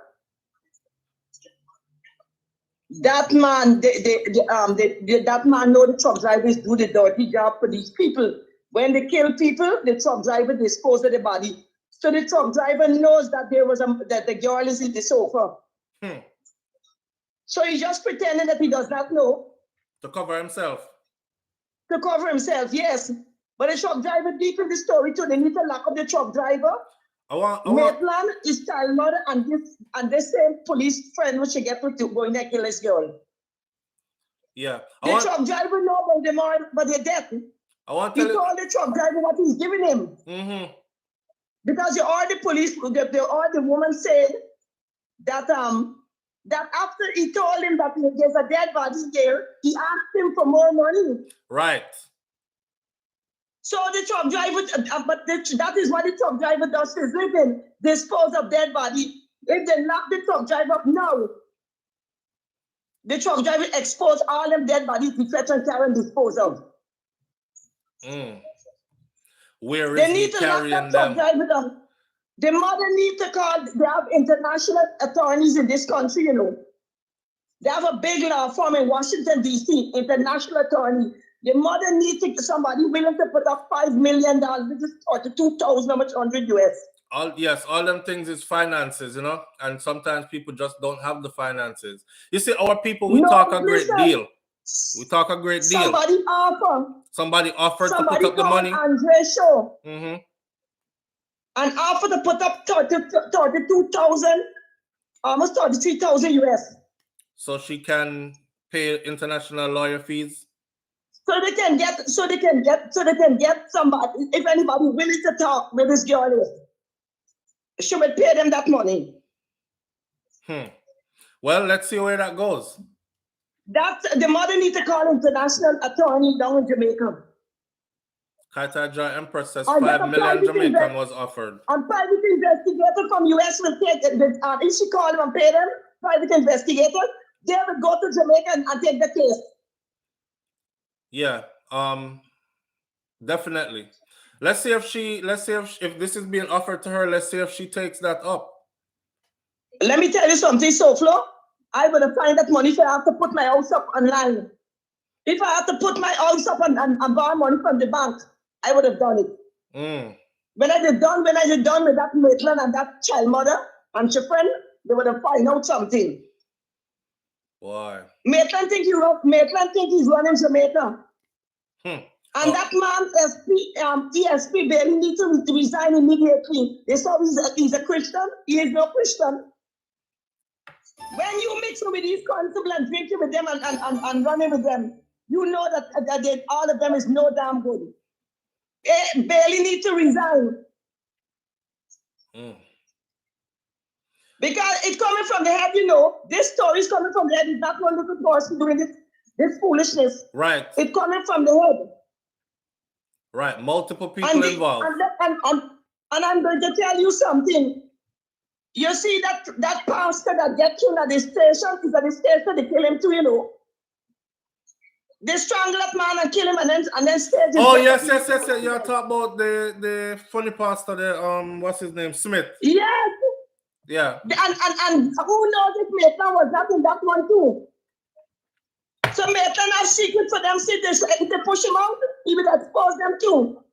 [SPEAKER 2] That man, that man know the truck drivers do the dirty job for these people. When they kill people, the truck driver dispose of the body. So the truck driver knows that that the girl is in the sofa. So he's just pretending that he does not know.
[SPEAKER 1] To cover himself.
[SPEAKER 2] To cover himself, yes. But the truck driver deep in the story too. They need to lock up the truck driver. Maitland is child mother and this same police friend which she get to going to kill this girl.
[SPEAKER 1] Yeah.
[SPEAKER 2] The truck driver know about them all, but they're dead. He told the truck driver what he's giving him.
[SPEAKER 1] Mm-hmm.
[SPEAKER 2] Because the police, the woman said that that after he told him that there's a dead body there, he asked him for more money.
[SPEAKER 1] Right.
[SPEAKER 2] So the truck driver, that is what the truck driver does for his living, dispose of dead body. If they lock the truck driver up now, the truck driver expose all them dead bodies to fetch and carry and dispose of.
[SPEAKER 1] Where is he carrying them?
[SPEAKER 2] The mother needs to call. They have international attorneys in this country, you know. They have a big law firm in Washington, D.C., international attorney. The mother needs to somebody willing to put up $5 million, which is $42,100 US.
[SPEAKER 1] All them things is finances, you know, and sometimes people just don't have the finances. You see, our people, we talk a great deal. We talk a great deal. Somebody offered to put up the money.
[SPEAKER 2] Andre Show. And offered to put up 32,000, almost 33,000 US.
[SPEAKER 1] So she can pay international lawyer fees.
[SPEAKER 2] So they can get somebody, if anybody willing to talk with this girl is, she would pay them that money.
[SPEAKER 1] Well, let's see where that goes.
[SPEAKER 2] The mother needs to call international attorney down in Jamaica.
[SPEAKER 1] Kaitaja Empress says $5 million Jamaican was offered.
[SPEAKER 2] A private investigator from US will take it. If she call them and pay them, private investigator, they will go to Jamaica and take the case.
[SPEAKER 1] Yeah, definitely. Let's see if this is being offered to her. Let's see if she takes that up.
[SPEAKER 2] Let me tell you something, SouFlo. I would have find that money if I have to put my house up online. If I have to put my house up and borrow money from the bank, I would have done it. When I did done with that Maitland and that child mother and her friend, they would have found out something.
[SPEAKER 1] Why?
[SPEAKER 2] Maitland think he's running Jamaica. And that man, ESP, barely needs to resign immediately. They saw he's a Christian. He is no Christian. When you mix with these constables and drinking with them and running with them, you know that all of them is no damn good. They barely need to resign. Because it's coming from the head, you know. This story is coming from the head. It's not one little person doing this foolishness.
[SPEAKER 1] Right.
[SPEAKER 2] It's coming from the head.
[SPEAKER 1] Right. Multiple people involved.
[SPEAKER 2] And I'm going to tell you something. You see that pastor that gets killed at the station is at the station they kill him too, you know. They strangle that man and kill him and then stage him.
[SPEAKER 1] Oh yes. You're talking about the funny pastor there, what's his name? Smith.
[SPEAKER 2] Yes.
[SPEAKER 1] Yeah.
[SPEAKER 2] And who knows if Maitland was that in that one too? So Maitland has secret for them. See, if they push him out, he will expose them too.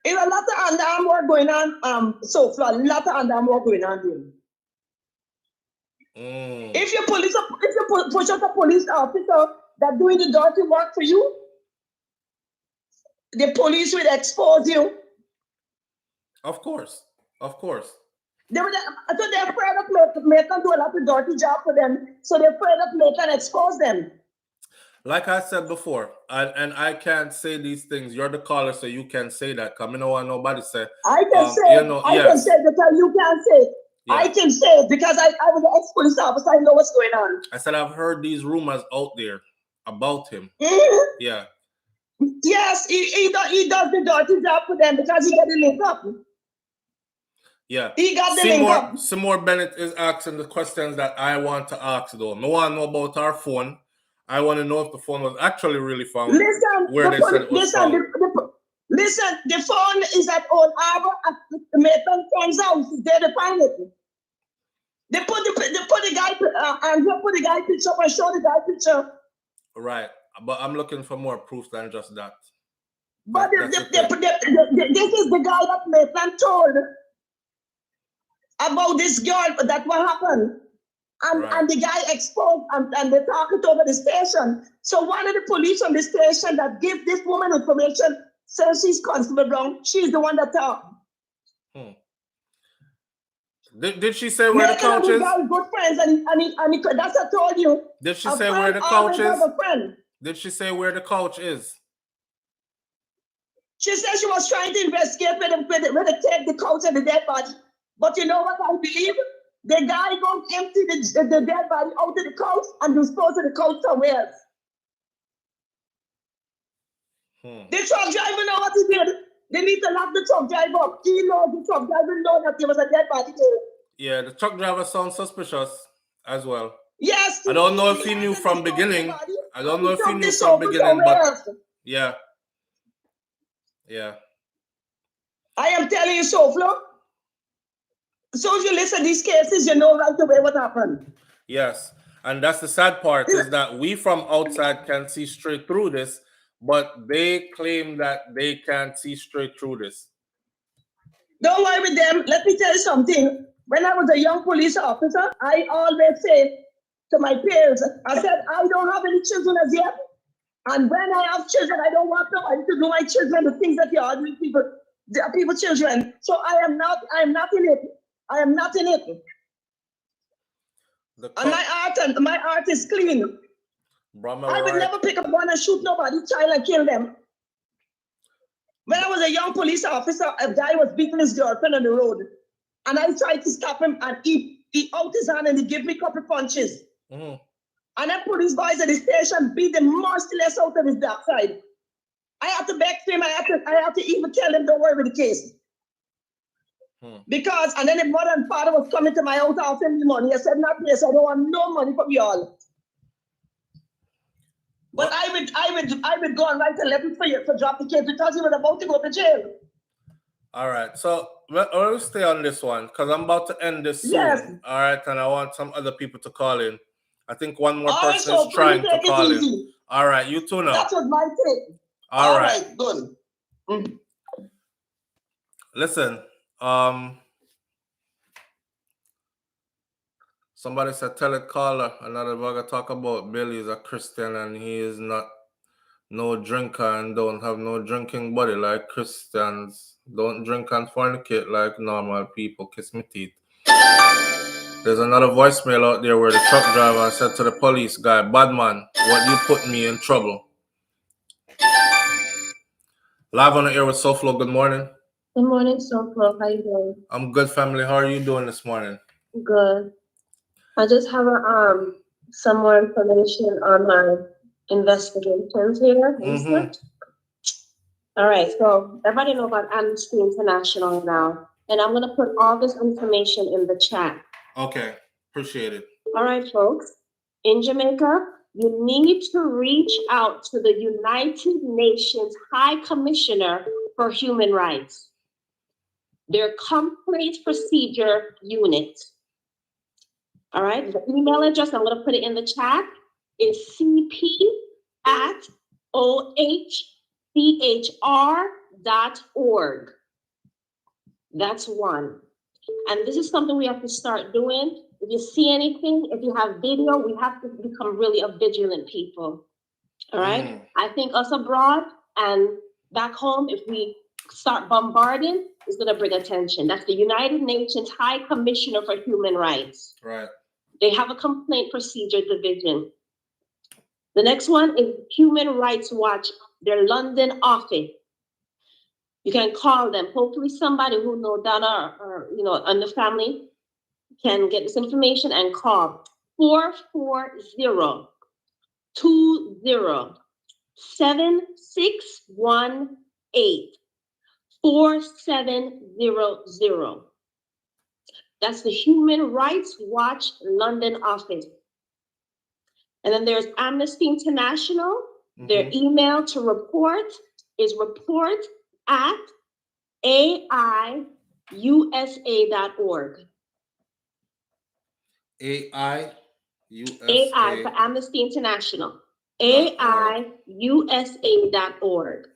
[SPEAKER 2] There's a lot of underarm work going on, SouFlo, a lot of underarm work going on there. If you push up a police officer that doing the dirty work for you, the police will expose you.
[SPEAKER 1] Of course.
[SPEAKER 2] They're afraid of Maitland do a lot of dirty job for them, so they're afraid of Maitland expose them.
[SPEAKER 1] Like I said before, and I can't say these things. You're the caller, so you can say that. Because I don't want nobody say.
[SPEAKER 2] I can say can say because you can't say. Yeah. I can say it because I was an ex-police officer. I know what's going on. I
[SPEAKER 1] said I've heard these rumors out there about him. Yeah.
[SPEAKER 2] Yes, he does the dirty job for them because he got the link up.
[SPEAKER 1] Yeah.
[SPEAKER 2] He got the link up.
[SPEAKER 1] Seymour Bennett is asking the questions that I want to ask though. I want to know about our phone. I want to know if the phone was actually really found.
[SPEAKER 2] Listen, the phone is at Old Harbor at the Maitland friend's house. There to find it. They put the guy picture up and show the guy picture.
[SPEAKER 1] Right, but I'm looking for more proof than just that.
[SPEAKER 2] But this is the guy that Maitland told about this girl. That what happened. And the guy exposed and they talk it over the station. So one of the police on the station that give this woman information says she's Constable Brown. She's the one that talked.
[SPEAKER 1] Did she say where the couch is?
[SPEAKER 2] Good friends and that's what I told you.
[SPEAKER 1] Did she say where the couch is? Did she say where the couch is?
[SPEAKER 2] She said she was trying to investigate where they take the couch and the dead body. But you know what I believe? The guy go empty the dead body out of the couch and dispose of the couch somewhere else. The truck driver know what he did. They need to lock the truck driver up. He knows the truck driver know that there was a dead body there.
[SPEAKER 1] Yeah, the truck driver sounds suspicious as well.
[SPEAKER 2] Yes.
[SPEAKER 1] I don't know if he knew from beginning. I don't know if he knew from beginning, but yeah. Yeah.
[SPEAKER 2] I am telling you, SouFLo. So if you listen to these cases, you know right away what happened.
[SPEAKER 1] Yes. And that's the sad part, is that we from outside can see straight through this, but they claim that they can't see straight through this.
[SPEAKER 2] Don't worry with them. Let me tell you something. When I was a young police officer, I always say to my peers, I said, I don't have any children as yet. And when I have children, I don't want nobody to do my children the things that you are doing people's children. So I am not in it. I am not in it. And my heart is clean. I would never pick up one and shoot nobody, child, and kill them. When I was a young police officer, a guy was beating his girlfriend on the road. And I tried to stop him, and he out his hand and he gave me a couple punches. And then police boys at the station beat the merciless out of his backside. I had to beg him. I had to even tell him, don't worry with the case. Because, and then the mother and father was coming to my house asking me money. I said, not this, I don't want no money from y'all. But I would go and write a letter for you to drop the case because he was about to go to jail. All
[SPEAKER 1] right, so we'll stay on this one because I'm about to end this soon. Yes. All right, and I want some other people to call in. I think one more person is trying to call in. All right, you too now.
[SPEAKER 2] That was my take.
[SPEAKER 1] All right,
[SPEAKER 2] good.
[SPEAKER 1] Listen, somebody said, tell it caller. Another bugger talk about Billy is a Christian and he is not no drinker and don't have no drinking body like Christians. Don't drink and fornicate like normal people. Kiss me teeth. There's another voicemail out there where the truck driver said to the police guy, bad man, what you put me in trouble? Live on the air with SouFLo. Good morning.
[SPEAKER 11] Good morning, SouFLo. How you doing?
[SPEAKER 1] I'm good, family. How are you doing this morning?
[SPEAKER 11] Good. I just have some more information on my investigations here. All right, so everybody know about Amnesty International now, and I'm gonna put all this information in the chat.
[SPEAKER 1] Okay, appreciate it.
[SPEAKER 11] All right, folks. In Jamaica, you need to reach out to the United Nations High Commissioner for Human Rights. Their complaint procedure unit. All right, the email address, I'm going to put it in the chat, is cp@ohchr.org. That's one. And this is something we have to start doing. If you see anything, if you have video, we have to become really a vigilant people. All right. I think us abroad and back home, if we start bombarding, it's going to bring attention. That's the United Nations High Commissioner for Human Rights.
[SPEAKER 1] Right.
[SPEAKER 11] They have a complaint procedure division. The next one is Human Rights Watch, their London office. You can call them. Hopefully somebody who knows Donna or and the family can get this information and call 440-20-7618. 4700. That's the Human Rights Watch London office. And then there's Amnesty International. Their email to report is report@aiusa.org. AI for Amnesty International. aiusa.org.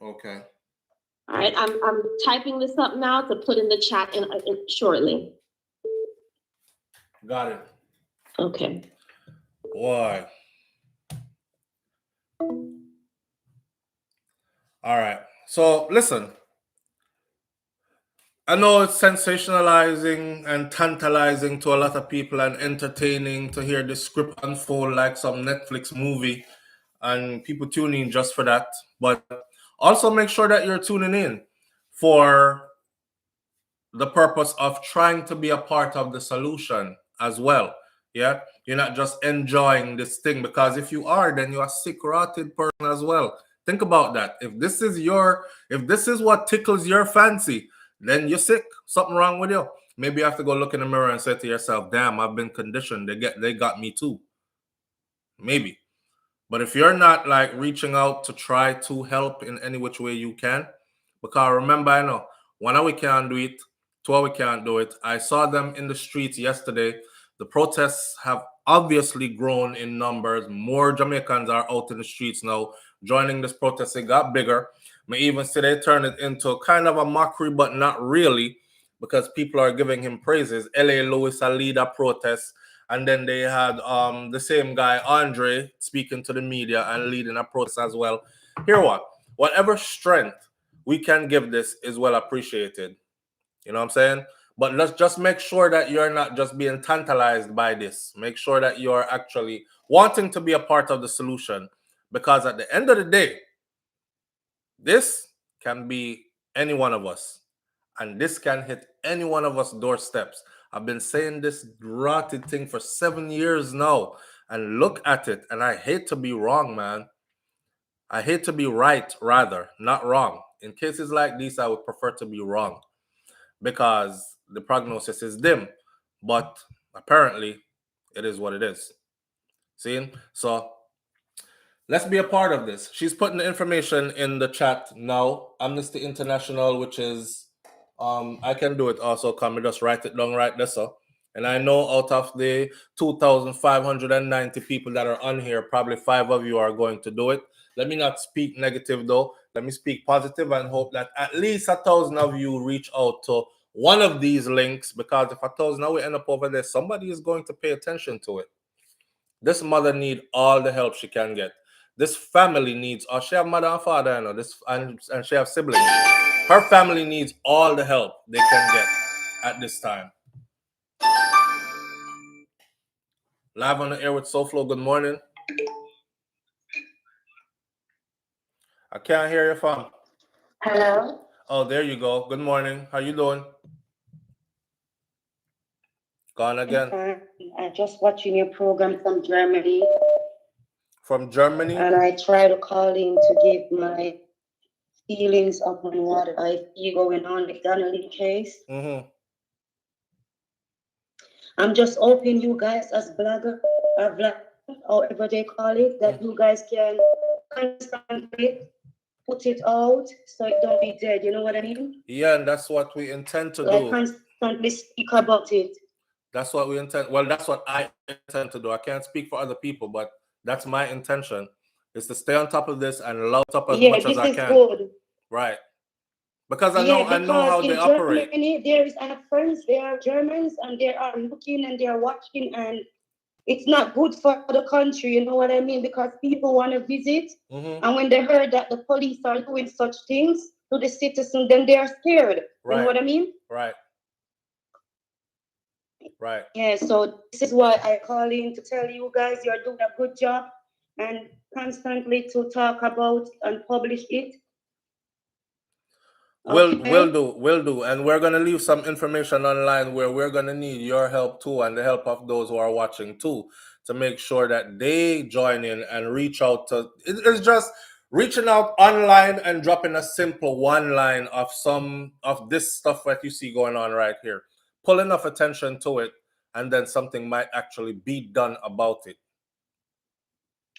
[SPEAKER 1] Okay.
[SPEAKER 11] All right, I'm typing this up now to put in the chat in shortly.
[SPEAKER 1] Got it.
[SPEAKER 11] Okay.
[SPEAKER 1] Why? All right. So listen, I know it's sensationalizing and tantalizing to a lot of people and entertaining to hear this script unfold like some Netflix movie, and people tune in just for that. But Also, make sure that you're tuning in for the purpose of trying to be a part of the solution as well. Yeah, you're not just enjoying this thing, because if you are, then you're a sick, rotted person as well. Think about that. If this is what tickles your fancy, then you're sick. Something wrong with you. Maybe you have to go look in the mirror and say to yourself, "Damn, I've been conditioned. They got me too." Maybe. But if you're not like reaching out to try to help in any which way you can, because remember, I know one we can't do it, two we can't do it. I saw them in the streets yesterday. The protests have obviously grown in numbers. More Jamaicans are out in the streets now joining this protest. It got bigger. May even say they turned it into kind of a mockery, but not really, because people are giving him praises. L.A. Lewis, a leader protest. And then they had the same guy, Andre, speaking to the media and leading a protest as well. Hear what? Whatever strength we can give this is well appreciated. You know what I'm saying? But let's just make sure that you're not just being tantalized by this. Make sure that you're actually wanting to be a part of the solution. Because at the end of the day, this can be any one of us. And this can hit any one of us doorsteps. I've been saying this rotted thing for 7 years now. And look at it. And I hate to be wrong, man. I hate to be right, rather, not wrong. In cases like these, I would prefer to be wrong, because the prognosis is dim. But apparently, it is what it is. See? So let's be a part of this. She's putting the information in the chat now. Amnesty International, which is, I can do it also. Come and just write it down right there, so. And I know out of the 2,590 people that are on here, probably 5 of you are going to do it. Let me not speak negative though. Let me speak positive and hope that at least 1,000 of you reach out to one of these links, because if 1,000 now we end up over there, somebody is going to pay attention to it. This mother needs all the help she can get. This family needs, or she have mother and father, you know, and she have siblings. Her family needs all the help they can get at this time. Live on the air with SouFlo. Good morning. I can't hear you, fam.
[SPEAKER 12] Hello.
[SPEAKER 1] Oh, there you go. Good morning. How you doing? Gone again.
[SPEAKER 12] I'm just watching your program from Germany.
[SPEAKER 1] From Germany?
[SPEAKER 12] And I try to call in to give my feelings upon what I see going on with Donna Lee case.
[SPEAKER 1] Mm-hmm.
[SPEAKER 12] I'm just hoping you guys as blogger or vlog, however they call it, that you guys can constantly put it out so it don't be dead. You know what I mean?
[SPEAKER 1] Yeah, and that's what we intend to
[SPEAKER 12] like
[SPEAKER 1] do.
[SPEAKER 12] Constantly speak about it.
[SPEAKER 1] That's what we intend. Well, that's what I intend to do. I can't speak for other people, but that's my intention, is to stay on top of this and load up as much as I can.
[SPEAKER 12] Good.
[SPEAKER 1] Right. Because I know how they operate.
[SPEAKER 12] There is friends, they are Germans, and they are looking and they are watching, and it's not good for the country, you know what I mean? Because people want to visit, and when they heard that the police are doing such things to the citizens, then they are scared.
[SPEAKER 1] Right.
[SPEAKER 12] You know what I mean?
[SPEAKER 1] Right. Right.
[SPEAKER 12] Yeah, so this is why I call in to tell you guys you're doing a good job, and constantly to talk about and publish it.
[SPEAKER 1] We'll do. And we're going to leave some information online where we're going to need your help too, and the help of those who are watching too, to make sure that they join in and reach out to, it's just reaching out online and dropping a simple one line of some of this stuff that you see going on right here. Pull enough attention to it, and then something might actually be done about it.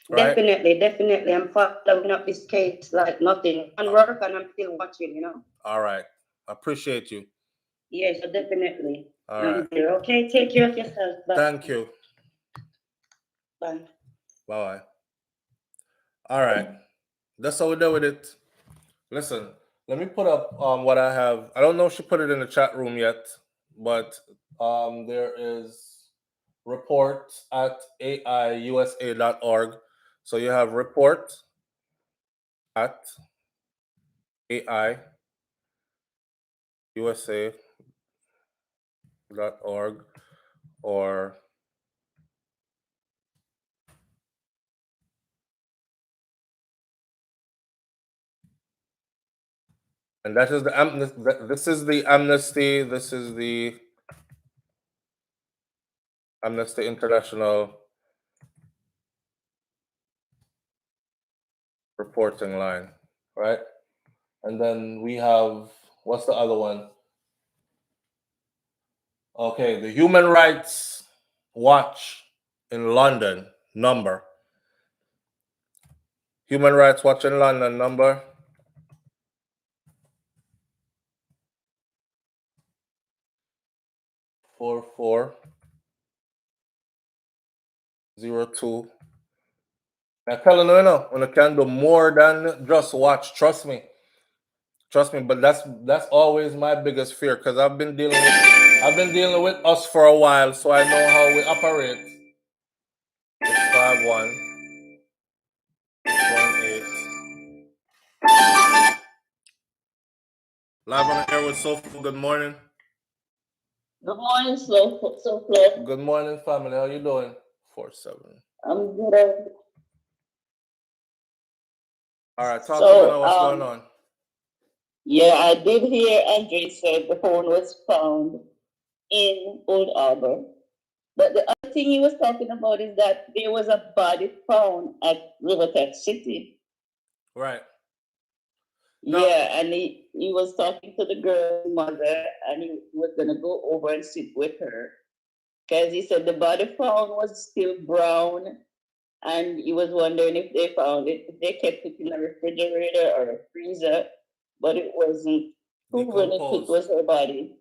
[SPEAKER 12] Right? Definitely. I'm following up this case like nothing. I'm work and I'm still watching, you know.
[SPEAKER 1] All right. Appreciate you.
[SPEAKER 12] Yes, definitely.
[SPEAKER 1] All right.
[SPEAKER 12] Okay, take care of yourself. Bye.
[SPEAKER 1] Thank you.
[SPEAKER 12] Bye.
[SPEAKER 1] Bye. All right. That's how we do with it. Listen, let me put up what I have. I don't know if she put it in the chat room yet, but there is report at aiusa.org. So you have report at aiusa.org or And that is the this is the Amnesty. This is the Amnesty International reporting line, right? And then we have, what's the other one? Okay, the Human Rights Watch in London number. Human Rights Watch in London number 4402. I'm telling you now, when I can do more than just watch, trust me. Trust me, but that's always my biggest fear, because I've been dealing with us for a while, so I know how we operate. It's 5118. Live on the air with SouFLo. Good morning.
[SPEAKER 13] Good morning, SouFLo.
[SPEAKER 1] Good morning, family. How you doing? 47.
[SPEAKER 13] I'm good.
[SPEAKER 1] All right, talk to me now. What's going on?
[SPEAKER 13] Yeah, I did hear Andre said the phone was found in Old Harbor. But the other thing he was talking about is that there was a body found at Rivertech City.
[SPEAKER 1] Right.
[SPEAKER 13] Yeah, and he was talking to the girl's mother, and he was going to go over and sit with her. Because he said the body found was still brown, and he was wondering if they found it, if they kept it in a refrigerator or a freezer, but it wasn't proven if it was her body.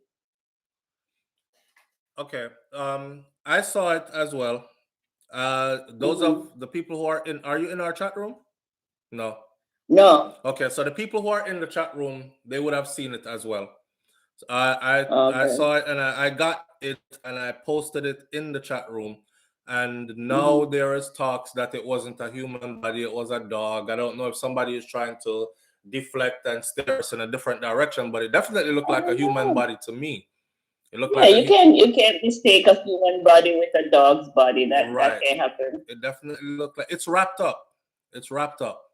[SPEAKER 1] Okay. I saw it as well. Those of the people who are you in our chat room? No.
[SPEAKER 13] No.
[SPEAKER 1] Okay, so the people who are in the chat room, they would have seen it as well. So I saw it, and I got it, and I posted it in the chat room. And now there is talks that it wasn't a human body, it was a dog. I don't know if somebody is trying to deflect and steer us in a different direction, but it definitely looked like a human body to me. It looked like
[SPEAKER 13] you can't mistake a human body with a dog's body. That can't happen.
[SPEAKER 1] It definitely looked like it's wrapped up. It's wrapped up.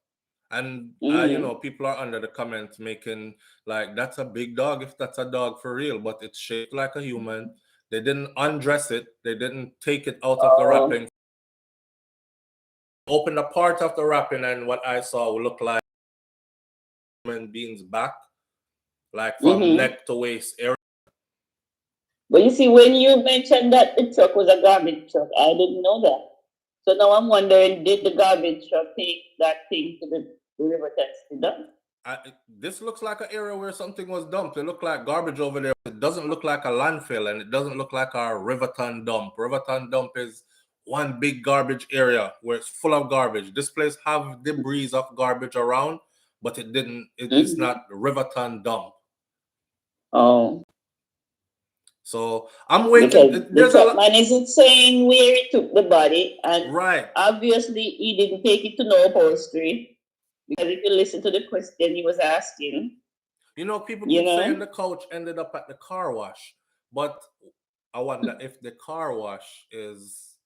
[SPEAKER 1] And you know, people are under the comments making like, that's a big dog if that's a dog for real, but it's shaped like a human. They didn't undress it. They didn't take it out of the wrapping. Opened a part of the wrapping, and what I saw would look like human being's back, like from neck to waist area.
[SPEAKER 13] But you see, when you mentioned that the truck was a garbage truck, I didn't know that. So now I'm wondering, did the garbage truck take that thing to the river that's done?
[SPEAKER 1] This looks like an area where something was dumped. It looked like garbage over there. It doesn't look like a landfill, and it doesn't look like a Riverton dump. Riverton dump is one big garbage area where it's full of garbage. This place have debris of garbage around, but it didn't. It's not Riverton dump.
[SPEAKER 13] Oh.
[SPEAKER 1] So I'm waiting.
[SPEAKER 13] The truck man isn't saying where he took the body, and obviously he didn't take it to no upholstery, because if you listen to the question he was asking,
[SPEAKER 1] you know, people keep saying the couch ended up at the car wash, but I wonder if the car wash is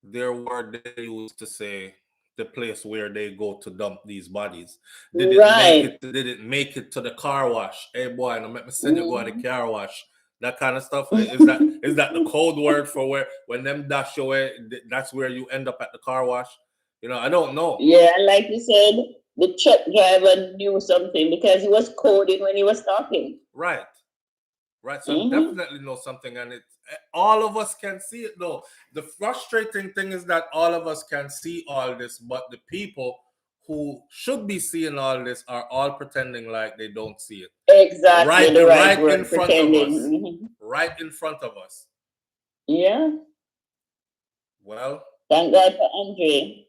[SPEAKER 1] their word they use to say the place where they go to dump these bodies. Did it make it to the car wash? Hey boy, no make me send you go to the car wash. That kind of stuff. Is that the code word for where when them dash away, that's where you end up at the car wash? You know, I don't know.
[SPEAKER 13] Yeah, like you said, the truck driver knew something because he was coding when he was talking.
[SPEAKER 1] Right. So I definitely know something, and all of us can see it though. The frustrating thing is that all of us can see all this, but the people who should be seeing all this are all pretending like they don't see it.
[SPEAKER 13] Exactly.
[SPEAKER 1] Right in front of us. Right in front of us.
[SPEAKER 13] Yeah.
[SPEAKER 1] Well,
[SPEAKER 13] thank God for Andre.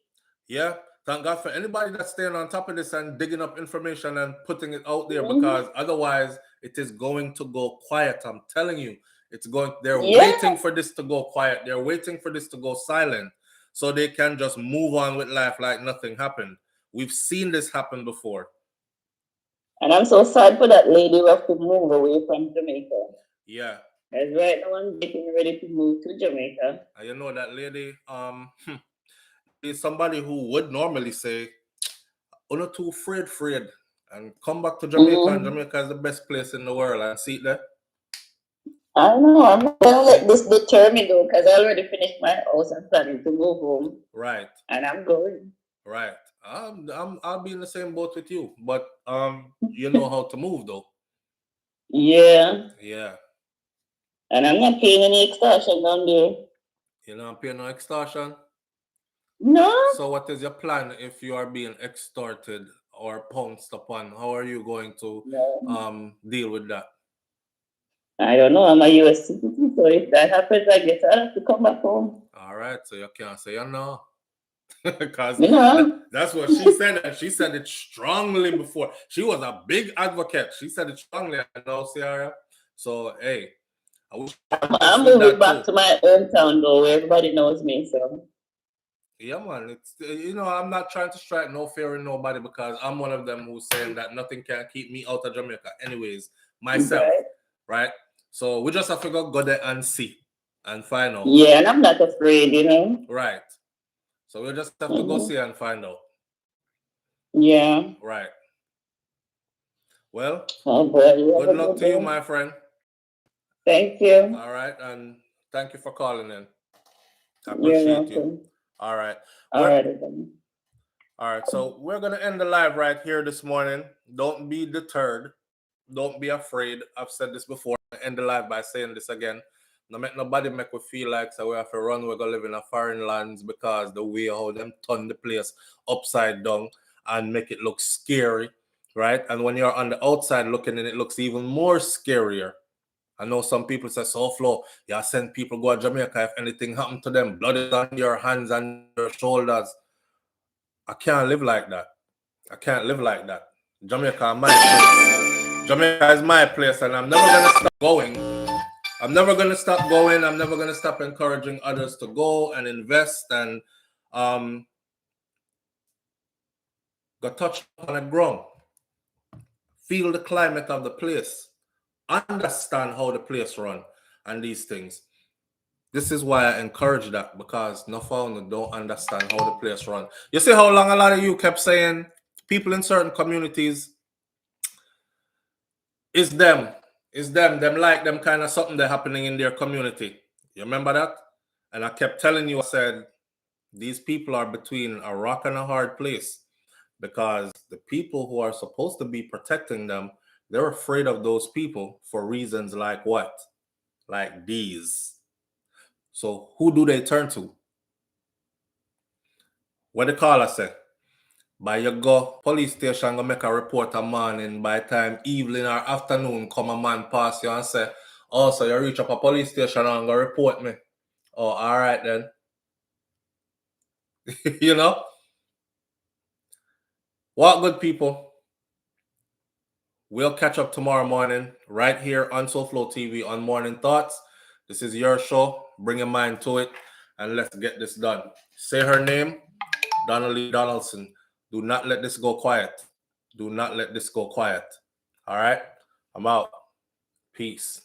[SPEAKER 1] Yeah. Thank God for anybody that's staying on top of this and digging up information and putting it out there, because otherwise it is going to go quiet. I'm telling you, they're waiting for this to go quiet. They're waiting for this to go silent so they can just move on with life like nothing happened. We've seen this happen before.
[SPEAKER 13] And I'm so sad for that lady who have to move away from Jamaica.
[SPEAKER 1] Yeah.
[SPEAKER 13] As right now I'm getting ready to move to Jamaica.
[SPEAKER 1] And you know that lady, is somebody who would normally say, "I'm not too afraid. and come back to Jamaica. And Jamaica is the best place in the world. And see it there.
[SPEAKER 13] I know. I'm not gonna let this deter me though, because I already finished my house and planning to move home.
[SPEAKER 1] Right.
[SPEAKER 13] And I'm going.
[SPEAKER 1] Right. I'll be in the same boat with you, but you know how to move though.
[SPEAKER 13] Yeah.
[SPEAKER 1] Yeah.
[SPEAKER 13] And I'm not paying any extortion down there.
[SPEAKER 1] You're not paying no extortion?
[SPEAKER 13] No.
[SPEAKER 1] So what is your plan if you are being extorted or pounced upon? How are you going to deal with that?
[SPEAKER 13] I don't know. I'm a US citizen, so if that happens, I guess I'll have to come back home.
[SPEAKER 1] All right, so you can't say no. Because that's what she said, and she said it strongly before. She was a big advocate. She said it strongly, I know, Ciara. So hey, I wish
[SPEAKER 13] I'm moving back to my hometown though, where everybody knows me. So
[SPEAKER 1] yeah, man. It's I'm not trying to strike no fear in nobody because I'm one of them who's saying that nothing can keep me out of Jamaica. Anyways, myself, right? So we just have to go there and see and find out.
[SPEAKER 13] Yeah, and I'm not afraid,
[SPEAKER 1] Right. So we'll just have to go see and find out.
[SPEAKER 13] Yeah.
[SPEAKER 1] Right. Well,
[SPEAKER 13] good
[SPEAKER 1] luck to you, my friend.
[SPEAKER 13] Thank you.
[SPEAKER 1] All right, and thank you for calling in. I appreciate you. All right.
[SPEAKER 13] All
[SPEAKER 1] right. So we're gonna end the live right here this morning. Don't be deterred. Don't be afraid. I've said this before. End the live by saying this again. No make nobody make we feel like so we have to run. We're gonna live in a foreign lands because the way how them turn the place upside down and make it look scary, right? And when you're on the outside looking in, it looks even more scarier. I know some people say, SouFlo, you send people go to Jamaica if anything happened to them. Blood is on your hands and your shoulders. I can't live like that. I can't live like that. Jamaica is my place. Jamaica is my place, and I'm never going to stop going. I'm never going to stop going. I'm never going to stop encouraging others to go and invest and go touch on the ground. Feel the climate of the place. Understand how the place run and these things. This is why I encourage that, because no founder don't understand how the place run. You see how long a lot of you kept saying people in certain communities is them like them kind of something that happening in their community. You remember that? And I kept telling you, I said, these people are between a rock and a hard place because the people who are supposed to be protecting them, they're afraid of those people for reasons like what? Like these. So who do they turn to? What the caller say? By you go police station, go make a report a morning. By time evening or afternoon, come a man pass you and say, oh, so you reach up a police station and go report me. Oh, all right then. You know? What good people? We'll catch up tomorrow morning right here on SouFLoTV on Morning Thoughts. This is your show. Bring your mind to it and let's get this done. Say her name, Donna Lee Listen. Do not let this go quiet. Do not let this go quiet. All right? I'm out. Peace.